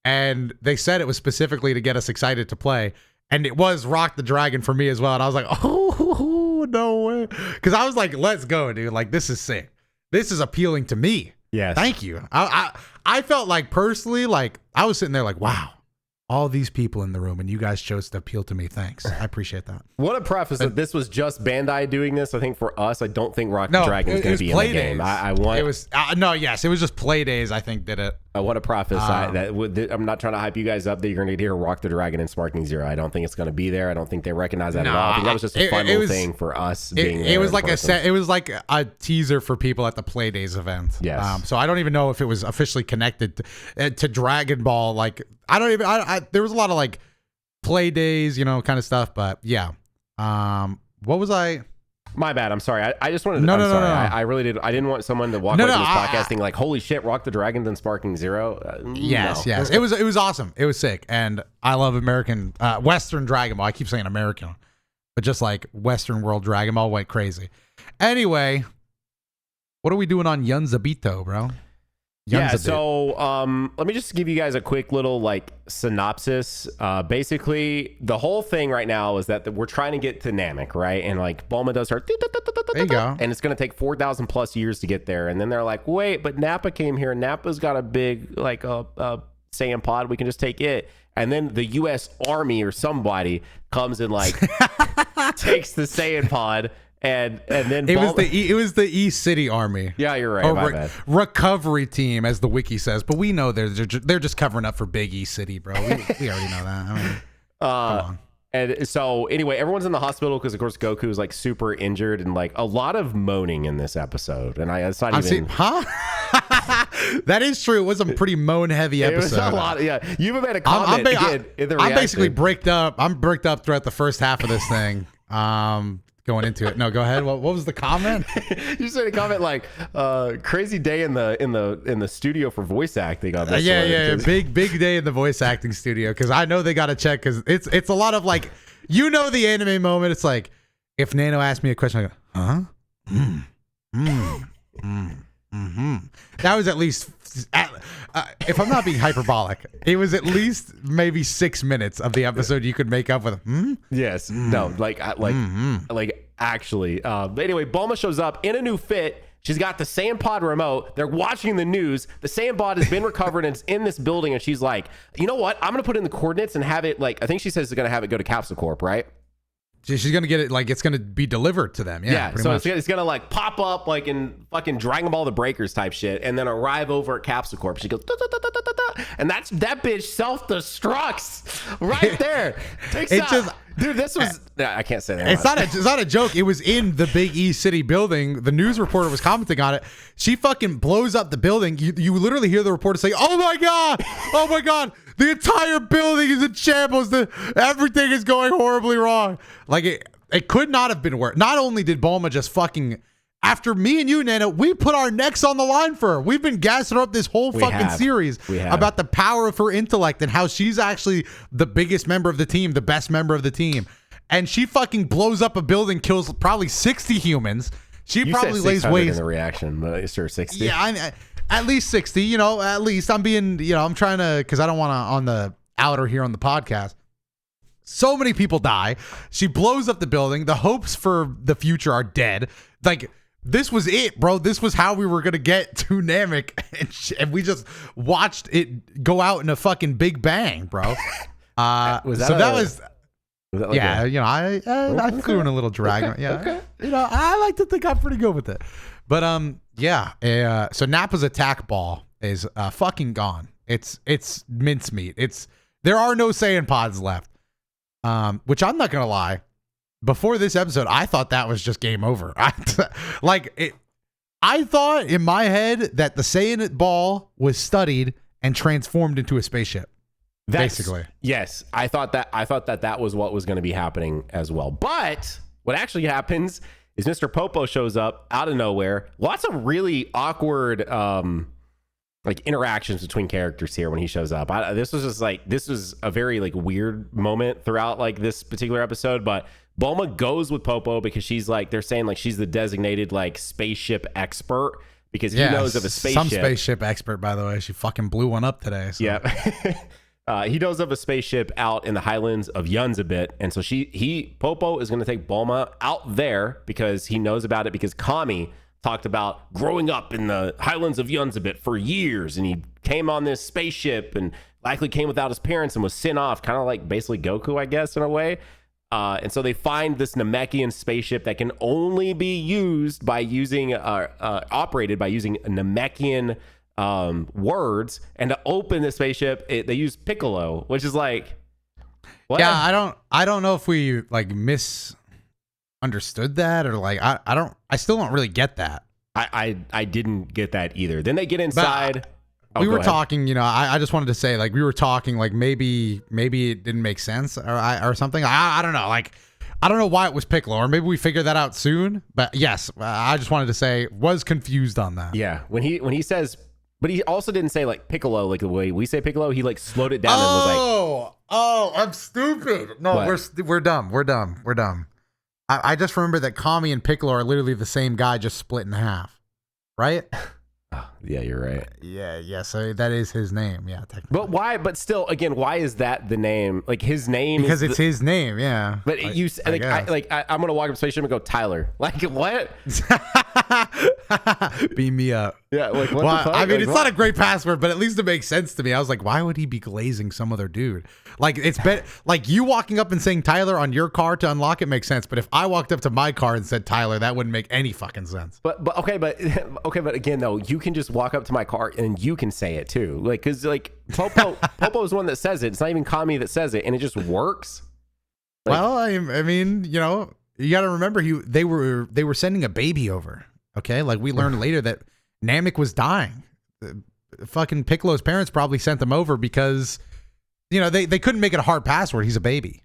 S2: And they said it was specifically to get us excited to play. And it was Rock the Dragon for me as well. And I was like, oh, no way. Because I was like, let's go, dude. Like, this is sick. This is appealing to me.
S1: Yes.
S2: Thank you. I felt like personally, like I was sitting there like, wow, all these people in the room and you guys chose to appeal to me. Thanks. I appreciate that.
S1: Want to preface that this was just Bandai doing this. I think for us, I don't think Rock the Dragon is going to be in the game.
S2: It was it was just play days. I think did it.
S1: I want to preface that I'm not trying to hype you guys up that you're going to hear Rock the Dragon and Sparking Zero. I don't think it's going to be there. I don't think they recognize that at all. I think that was just a fun little thing for us.
S2: It was like it was like a teaser for people at the Play Days event.
S1: Yes.
S2: So I don't even know if it was officially connected to Dragon Ball. Like I don't even. There was a lot of like Play Days, kind of stuff. But yeah. What was I? My bad. I'm sorry. I just wanted to. No. I really did. I didn't want someone to walk away from this podcast thinking like, holy shit, Rock the Dragon then Sparking Zero. Yes. It was awesome. It was sick. And I love American, Western Dragon Ball. I keep saying American, but just like Western world Dragon Ball went crazy. Anyway, what are we doing on Yunzabito, bro?
S1: Yeah, so let me just give you guys a quick little like synopsis. Basically, the whole thing right now is that we're trying to get to Namek, right? And like Bulma does her,
S2: there you go,
S1: and it's going to take 4,000 plus years to get there. And then they're like, wait, but Nappa came here. Nappa's got a big like a Saiyan pod. We can just take it. And then the U.S. Army or somebody comes and like takes the Saiyan pod. And then
S2: it was the East City Army.
S1: Yeah, you're right. My bad.
S2: Recovery team, as the wiki says, but we know they're just covering up for Big East City, bro. We already know that. I mean, come on.
S1: And so anyway, everyone's in the hospital because of course Goku is like super injured and like a lot of moaning in this episode. And it's not even.
S2: That is true. It was a pretty moan heavy episode. It was
S1: a lot. Yeah, you even made a comment in the reaction.
S2: I'm basically bricked up. I'm bricked up throughout the first half of this thing. Going into it. No, go ahead. What was the comment?
S1: You said a comment like crazy day in the studio for voice acting on this.
S2: Yeah. Big day in the voice acting studio because I know they got to check because it's a lot of like the anime moment. It's like if Nano asked me a question, I go, That was at least, if I'm not being hyperbolic, it was at least maybe 6 minutes of the episode you could make up with.
S1: Yes. No. Like actually. But anyway, Bulma shows up in a new fit. She's got the Saiyan pod remote. They're watching the news. The Saiyan pod has been recovered and it's in this building. And she's like, you know what? I'm gonna put in the coordinates and have it like. I think she says she's gonna have it go to Capsule Corp, right?
S2: She's gonna get it like it's gonna be delivered to them. Yeah.
S1: So it's gonna like pop up like in fucking Dragon Ball the Breakers type shit, and then arrive over at Capsule Corp. She goes, da, da, da, da, da, da, and that bitch self destructs right there. Dude, this was. I can't say that.
S2: It's not a joke. It was in the Big East City building. The news reporter was commenting on it. She fucking blows up the building. You literally hear the reporter say, "Oh my god, the entire building is in shambles. Everything is going horribly wrong." Like it could not have been worse. Not only did Bulma just fucking. After me and you, Nana, we put our necks on the line for her. We've been gassing her up this whole series about the power of her intellect and how she's actually the biggest member of the team, the best member of the team. And she fucking blows up a building, kills probably 60 humans. She probably lays waste.
S1: In the reaction, but it's sure 60.
S2: Yeah, at least 60. At least I'm being, I'm trying to, because I don't want to on the outer here on the podcast. So many people die. She blows up the building. The hopes for the future are dead. Like. This was it, bro. This was how we were going to get to Namek. And we just watched it go out in a fucking big bang, bro. I threw in a little drag.
S1: Okay,
S2: yeah.
S1: Okay.
S2: I like to think I'm pretty good with it. But so Nappa's attack ball is fucking gone. It's mincemeat. There are no Saiyan pods left. Which I'm not going to lie. Before this episode, I thought that was just game over. I thought in my head that the Saiyan ball was studied and transformed into a spaceship. Basically,
S1: yes, I thought that was what was going to be happening as well. But what actually happens is Mr. Popo shows up out of nowhere. Lots of really awkward like interactions between characters here when he shows up. This was a very like weird moment throughout like this particular episode, but Bulma goes with Popo because she's like, they're saying like she's the designated like spaceship expert because he knows of a spaceship.
S2: Some spaceship expert, by the way. She fucking blew one up today. So.
S1: Yeah. He knows of a spaceship out in the highlands of Yunzabit. And so Popo is going to take Bulma out there because he knows about it because Kami talked about growing up in the highlands of Yunzabit for years. And he came on this spaceship and likely came without his parents and was sent off, kind of like basically Goku, I guess, in a way. And so they find this Namekian spaceship that can only be used by operated by using Namekian words. And to open the spaceship, they use Piccolo, which is like, what?
S2: Yeah, I don't know if we like misunderstood that or like I still don't really get that.
S1: I didn't get that either. Then they get inside.
S2: We were talking, I just wanted to say, like, we were talking, like, maybe it didn't make sense or something. I don't know. Like, I don't know why it was Piccolo, or maybe we figure that out soon. But yes, I just wanted to say, was confused on that.
S1: Yeah. When he says, but he also didn't say, like, Piccolo, like the way we say Piccolo. He, like, slowed it down and was like,
S2: I'm stupid. No, we're dumb. We're dumb. I just remember that Kami and Piccolo are literally the same guy, just split in half. Right?
S1: Yeah, you're right.
S2: Yeah. So that is his name. Yeah, technically.
S1: But why? But still, again, why is that the name? Like his name?
S2: Because it's his name. Yeah.
S1: But I'm gonna walk up to spaceship and go Tyler. Like what?
S2: Beam me up.
S1: Yeah. Like what?
S2: Well,
S1: the fuck?
S2: I mean,
S1: like,
S2: it's not a great password, but at least it makes sense to me. I was like, why would he be glazing some other dude? Like it's like you walking up and saying Tyler on your car to unlock it makes sense. But if I walked up to my car and said Tyler, that wouldn't make any fucking sense.
S1: But again though, you can just walk up to my car and you can say it too. Like because like Popo's one that says it. It's not even Kami that says it, and it just works. Like,
S2: well, I mean, you know, you got to remember they were sending a baby over. Okay, like we learned later that Namek was dying. Fucking Piccolo's parents probably sent them over because, you know, they couldn't make it a hard password. He's a baby.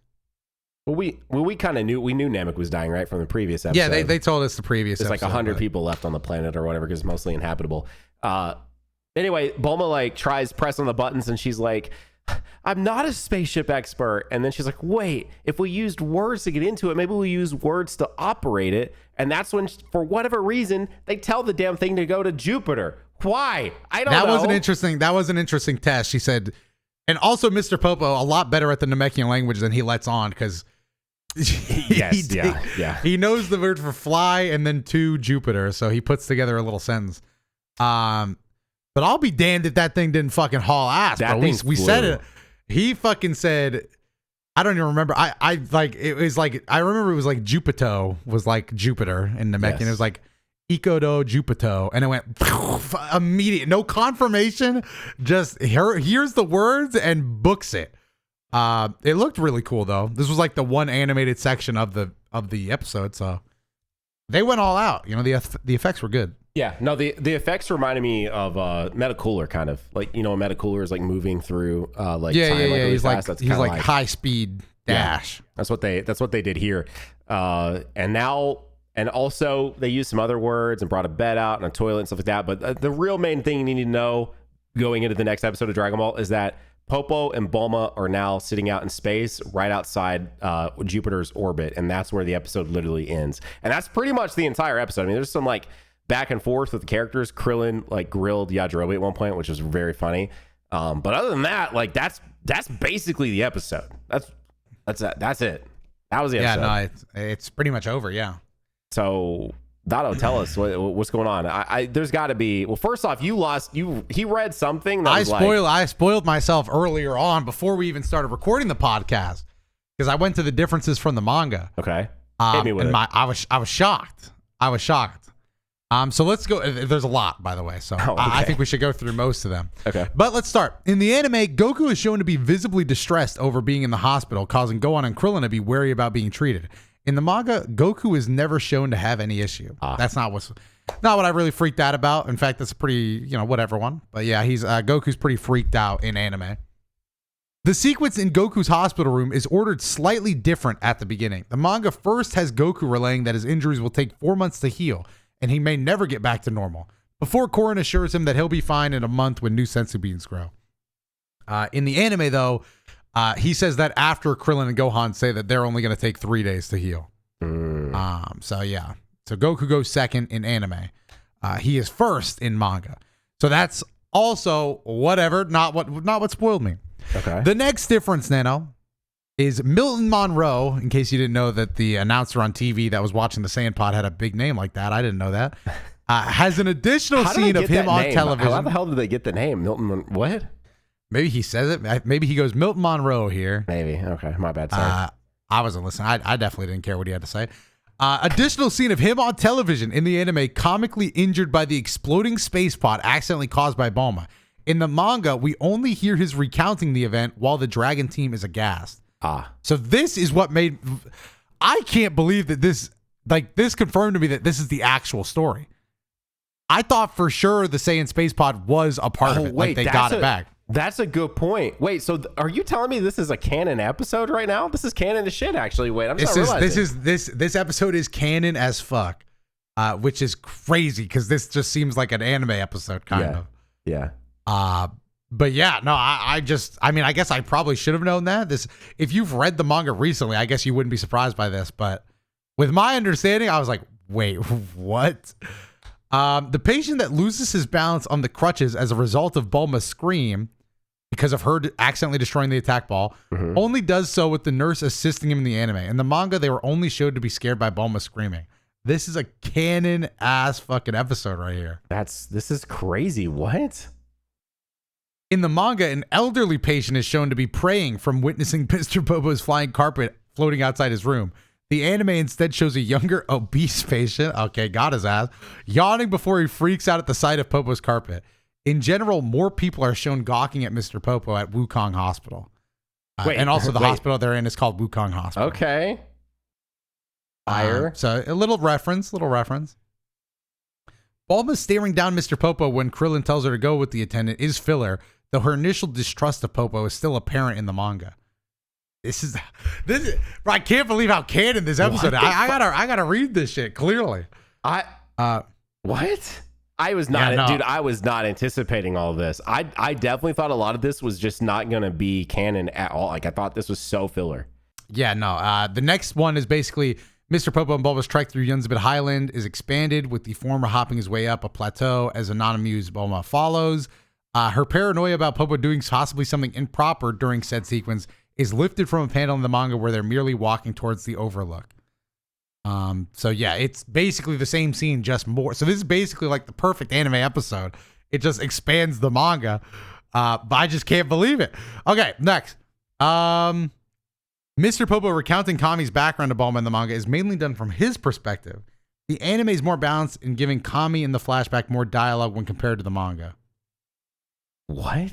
S1: Well, we kind of knew Namek was dying, right, from the previous episode.
S2: Yeah, they told us the previous.
S1: There's
S2: episode,
S1: like 100 people left on the planet or whatever because it's mostly inhabitable. Anyway, Bulma like tries pressing the buttons and she's like, I'm not a spaceship expert. And then she's like, wait, if we used words to get into it, maybe we use words to operate it. And that's when, for whatever reason, they tell the damn thing to go to Jupiter. Why? I don't know.
S2: That was an interesting test. She said, and also Mr. Popo, a lot better at the Namekian language than he lets on because he knows the word for fly and then to Jupiter. So he puts together a little sentence. But I'll be damned if that thing didn't fucking haul ass, bro. We said it. He fucking said, I don't even remember. I like it was like I remember it was like Jupito was like Jupiter in Namekian. Yes. It was like Ikodo Jupito, and it went immediate, no confirmation. Just here's the words and books it. It looked really cool though. This was like the one animated section of the episode, so they went all out. You know, the effects were good.
S1: Yeah, no, the effects reminded me of Metacooler, kind of like, you know, a Metacooler is like moving through time. Really
S2: he's
S1: fast.
S2: He's like high speed dash.
S1: Yeah, that's what they did here. And also they used some other words and brought a bed out and a toilet and stuff like that. But the real main thing you need to know going into the next episode of Dragon Ball is that Popo and Bulma are now sitting out in space right outside Jupiter's orbit, and that's where the episode literally ends. And that's pretty much the entire episode. I mean, there's some like back and forth with the characters. Krillin like grilled Yajirobe at one point, which was very funny. But other than that, like that's basically the episode. That's it. That was the episode.
S2: Yeah, no, it's pretty much over. Yeah.
S1: So Doto, tell us what's going on. There's got to be. Well, first off, he read something. That
S2: I spoiled myself earlier on before we even started recording the podcast because I went to the differences from the manga.
S1: Okay. Hit me with it.
S2: I was shocked. So let's go. There's a lot, by the way. So okay. I think we should go through most of them.
S1: Okay.
S2: But let's start. In the anime, Goku is shown to be visibly distressed over being in the hospital, causing Gohan and Krillin to be wary about being treated. In the manga, Goku is never shown to have any issue. That's not what I really freaked out about. In fact, that's a pretty, whatever one. But yeah, Goku's pretty freaked out in anime. The sequence in Goku's hospital room is ordered slightly different at the beginning. The manga first has Goku relaying that his injuries will take 4 months to heal, and he may never get back to normal, before Korin assures him that he'll be fine in a month when new senzu beans grow. In the anime, though, he says that after Krillin and Gohan say that they're only going to take 3 days to heal. So yeah. So Goku goes second in anime. He is first in manga. So that's also whatever, not what spoiled me.
S1: Okay.
S2: The next difference, Nano, is Milton Monroe, in case you didn't know that the announcer on TV that was watching the Saiyan Pod had a big name like that. I didn't know that. Has an additional scene of him on television.
S1: How the hell did they get the name? What?
S2: Maybe he says it. Maybe he goes Milton Monroe here.
S1: Maybe. Okay. My bad. Sorry.
S2: I wasn't listening. I definitely didn't care what he had to say. Additional scene of him on television in the anime, comically injured by the exploding space pod accidentally caused by Bulma. In the manga, we only hear his recounting the event while the Dragon team is aghast. So this is what made... I can't believe that this confirmed to me that this is the actual story. I thought for sure the Saiyan space pod was a part of it. Wait, they got it back.
S1: That's a good point. Wait, so are you telling me this is a canon episode right now? This is canon as shit, actually. Wait, I'm just not realizing.
S2: This episode is canon as fuck, which is crazy because this just seems like an anime episode, kind of.
S1: Yeah.
S2: But yeah, no, I guess I probably should have known that. If you've read the manga recently, I guess you wouldn't be surprised by this. But with my understanding, I was like, wait, what? The patient that loses his balance on the crutches as a result of Bulma's scream, because of her accidentally destroying the attack ball, only does so with the nurse assisting him in the anime. In the manga, they were only showed to be scared by Bulma screaming. This is a canon ass fucking episode right here.
S1: This is crazy. What?
S2: In the manga, an elderly patient is shown to be praying from witnessing Mr. Popo's flying carpet floating outside his room. The anime instead shows a younger, obese patient, okay, got his ass, yawning before he freaks out at the sight of Popo's carpet. In general, more people are shown gawking at Mr. Popo at Wukong Hospital. And also the hospital they're in is called Wukong Hospital.
S1: Okay. Fire.
S2: So a little reference. Bulma staring down Mr. Popo when Krillin tells her to go with the attendant is filler, though her initial distrust of Popo is still apparent in the manga. This is I can't believe how canon this episode is. I gotta read this shit clearly.
S1: What? I was not, dude. I was not anticipating all of this. I definitely thought a lot of this was just not gonna be canon at all. Like I thought this was so filler.
S2: Yeah, no. The next one is basically Mr. Popo and Bulma's trek through Yunzabit Highland is expanded with the former hopping his way up a plateau as a non-amused Bulma follows. Her paranoia about Popo doing possibly something improper during said sequence is lifted from a panel in the manga where they're merely walking towards the overlook. So yeah, it's basically the same scene, just more. So this is basically like the perfect anime episode. It just expands the manga. But I just can't believe it. Okay, next. Mr. Popo recounting Kami's background to Bulma in the manga is mainly done from his perspective. The anime is more balanced in giving Kami in the flashback more dialogue when compared to the manga.
S1: What?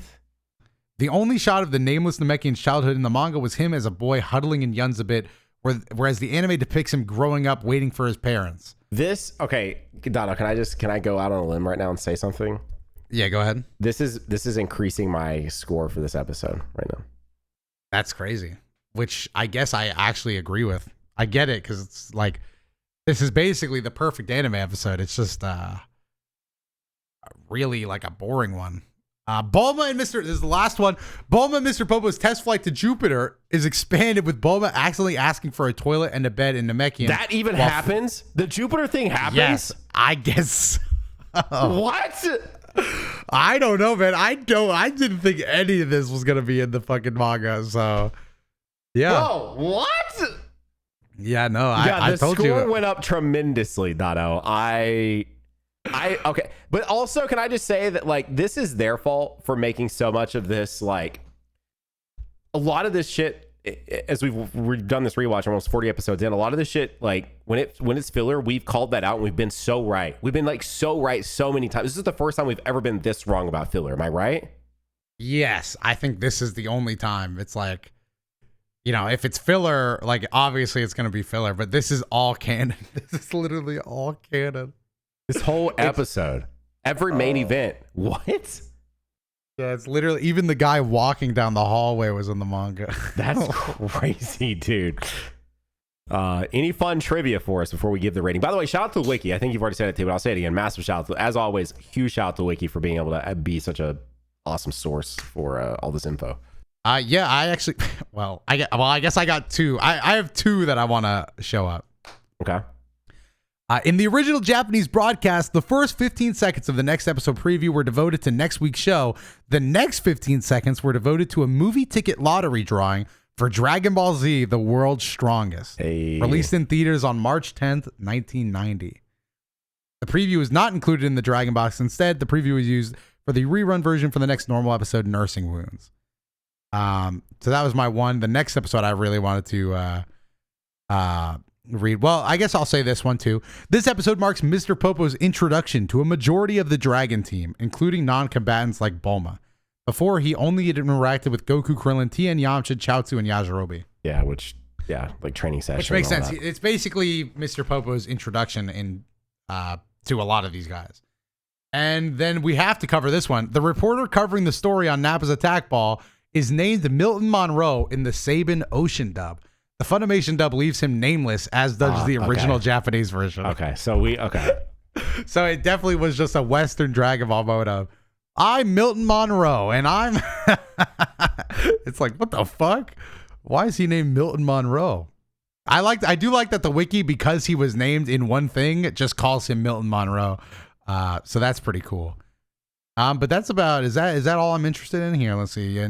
S2: The only shot of the nameless Namekian's childhood in the manga was him as a boy huddling in Yunzabit, whereas the anime depicts him growing up waiting for his parents.
S1: Okay, Dono, can I go out on a limb right now and say something?
S2: Yeah, go ahead.
S1: This is increasing my score for this episode right now.
S2: That's crazy. Which I guess I actually agree with. I get it because it's like this is basically the perfect anime episode. It's just really like a boring one. Bulma and this is the last one. Bulma and Mr. Popo's test flight to Jupiter is expanded with Bulma accidentally asking for a toilet and a bed in Namekian.
S1: That even happens? The Jupiter thing happens?
S2: Yes, I guess.
S1: What?
S2: I don't know, man. I didn't think any of this was gonna be in the fucking manga. So, yeah.
S1: Whoa, what?
S2: Yeah, no. I told you.
S1: The score went up tremendously, Dono. Okay, but also can I just say that like this is their fault for making so much of this, like a lot of this shit as we've done this rewatch almost 40 episodes in, a lot of this shit, like when it's filler, we've called that out and we've been so right. We've been like so right so many times. This is the first time we've ever been this wrong about filler. Am I right?
S2: Yes, I think this is the only time. It's like, you know, if it's filler, like obviously it's gonna be filler, but this is all canon. This is literally all canon.
S1: This whole episode, every main event. What?
S2: Yeah, it's literally even the guy walking down the hallway was in the manga.
S1: That's crazy, dude. Any fun trivia for us before we give the rating? By the way, shout out to the Wiki. I think you've already said it too, but I'll say it again. Massive shout out to, as always, huge shout out to the Wiki for being able to be such a awesome source for all this info.
S2: Yeah, I actually, I guess I got two. I have two that I want to show up.
S1: Okay.
S2: In the original Japanese broadcast, the first 15 seconds of the next episode preview were devoted to next week's show. The next 15 seconds were devoted to a movie ticket lottery drawing for Dragon Ball Z, The World's Strongest, released in theaters on March 10th, 1990. The preview was not included in the Dragon Box. Instead, the preview was used for the rerun version for the next normal episode, Nursing Wounds. So that was my one. The next episode I really wanted to read. Well, I guess I'll say this one too. This episode marks Mr. Popo's introduction to a majority of the Dragon team, including non-combatants like Bulma. Before, he only had interacted with Goku, Krillin, Tien, Yamcha, Chaozu, and Yajirobe.
S1: Yeah, like training session.
S2: Which makes sense. It's basically Mr. Popo's introduction to a lot of these guys. And then we have to cover this one. The reporter covering the story on Nappa's attack ball is named Milton Monroe in the Saban Ocean dub. The Funimation dub leaves him nameless, as does the original Japanese version.
S1: Okay, so
S2: So it definitely was just a Western Dragon Ball mode of, I'm Milton Monroe, and I'm... It's like, what the fuck? Why is he named Milton Monroe? I do like that the wiki, because he was named in one thing, it just calls him Milton Monroe. So that's pretty cool. But that's about, is that all I'm interested in here? Let's see. Yeah.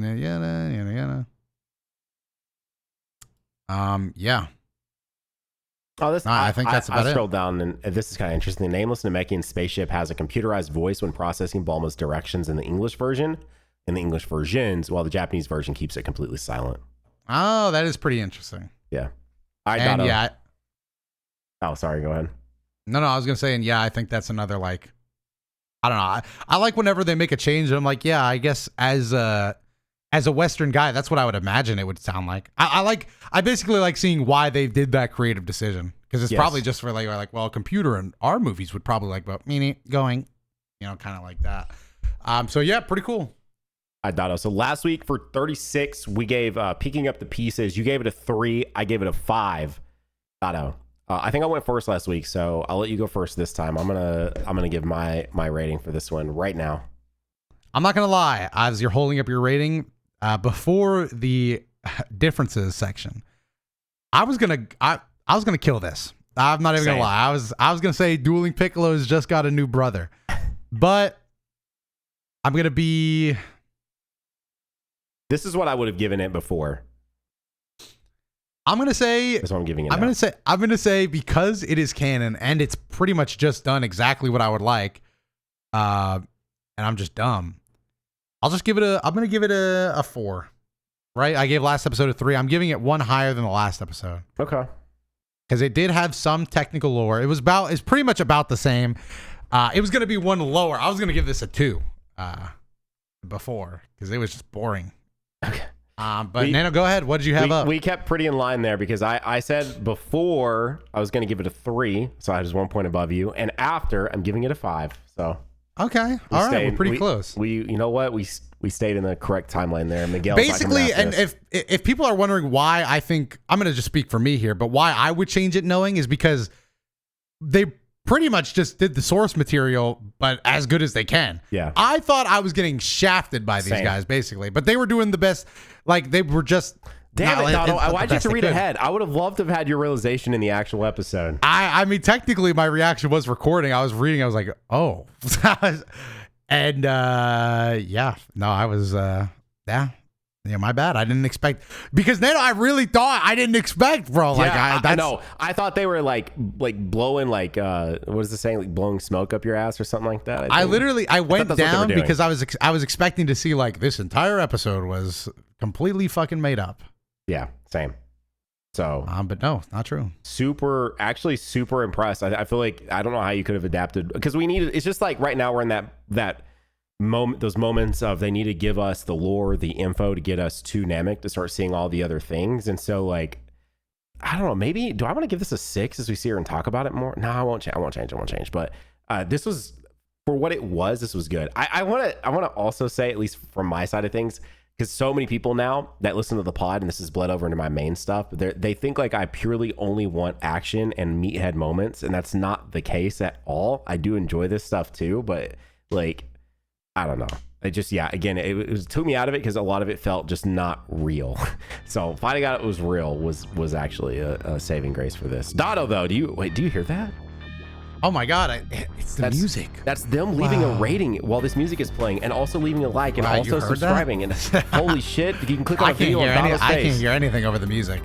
S1: Oh, this
S2: I think that's about
S1: I
S2: it.
S1: scrolled down, and this is kind of interesting. The nameless Namekian spaceship has a computerized voice when processing Bulma's directions in the English version, in the English versions, while the Japanese version keeps it completely silent.
S2: Oh, that is pretty interesting.
S1: Yeah. Oh, sorry. Go ahead.
S2: No, I was gonna say, and yeah, I think that's another, like, I don't know. I like whenever they make a change. I'm like, yeah, I guess as a Western guy, that's what I would imagine it would sound like. I basically like seeing why they did that creative decision, because it's probably just for like, well, a computer in our movies would probably like, well, going, kind of like that. So yeah, pretty cool.
S1: Doto. So last week for 36, we gave Picking Up the Pieces. You gave it a 3. I gave it a 5. Doto. I think I went first last week, so I'll let you go first this time. I'm gonna give my rating for this one right now.
S2: I'm not gonna lie, as you're holding up your rating, before the differences section, I was gonna kill this. I'm not even gonna lie. I was gonna say Dueling Piccolo's just got a new brother, but I'm gonna be.
S1: This is what I would have given it before.
S2: I'm gonna say.
S1: That's what I'm giving it.
S2: I'm gonna say because it is canon and it's pretty much just done exactly what I would like, and I'm just dumb. I'm gonna give it a 4. Right? I gave last episode a 3. I'm giving it 1 higher than the last episode.
S1: Okay.
S2: Because it did have some technical lore. It's pretty much about the same. It was gonna be 1 lower. I was gonna give this a 2 before, because it was just boring.
S1: Okay.
S2: But Nano, go ahead. What did you have up?
S1: We kept pretty in line there, because I said before I was going to give it a 3, so I was 1 point above you, and after I'm giving it a 5. So
S2: okay, all right, we're pretty close.
S1: You know what? We stayed in the correct timeline there. Miguel
S2: basically, and if people are wondering why I think, I'm going to just speak for me here, but why I would change it knowing is because they pretty much just did the source material, but as good as they can.
S1: Yeah.
S2: I thought I was getting shafted by these guys, basically, but they were doing the best. Like, they were just.
S1: Damn it, Donald. Why'd you have to read ahead? I would have loved to have had your realization in the actual episode.
S2: I mean, technically, my reaction was recording. I was reading. I was like, oh. And, yeah. No, I was, yeah, my bad. I didn't expect, because Nano, I really thought I didn't expect, bro. Like,
S1: yeah, I know. I thought they were like blowing, like, what is the saying? Like blowing smoke up your ass or something like that.
S2: I went down because I was expecting to see like this entire episode was completely fucking made up.
S1: Yeah, same. So,
S2: but no, not true.
S1: Super impressed. I feel like, I don't know how you could have adapted, because we needed, it's just like right now we're in that moment, those moments of they need to give us the lore, the info to get us to Namek to start seeing all the other things. And so, like, I don't know, maybe, do I want to give this a 6 as we see her and talk about it more? No, I won't change. But this was, for what it was, this was good. I want to also say, at least from my side of things, because so many people now that listen to the pod, and this has bled over into my main stuff, they think like I purely only want action and meathead moments, and that's not the case at all. I do enjoy this stuff too, but like, I don't know. It just, yeah, again, it took me out of it because a lot of it felt just not real. So finding out it was real was actually a saving grace for this. Doto, though, do you hear that?
S2: Oh my God, it's the music.
S1: That's them leaving a rating while this music is playing, and also leaving a like, and also subscribing. And holy shit, you can click on a video on Doto's face.
S2: I can't hear anything over the music.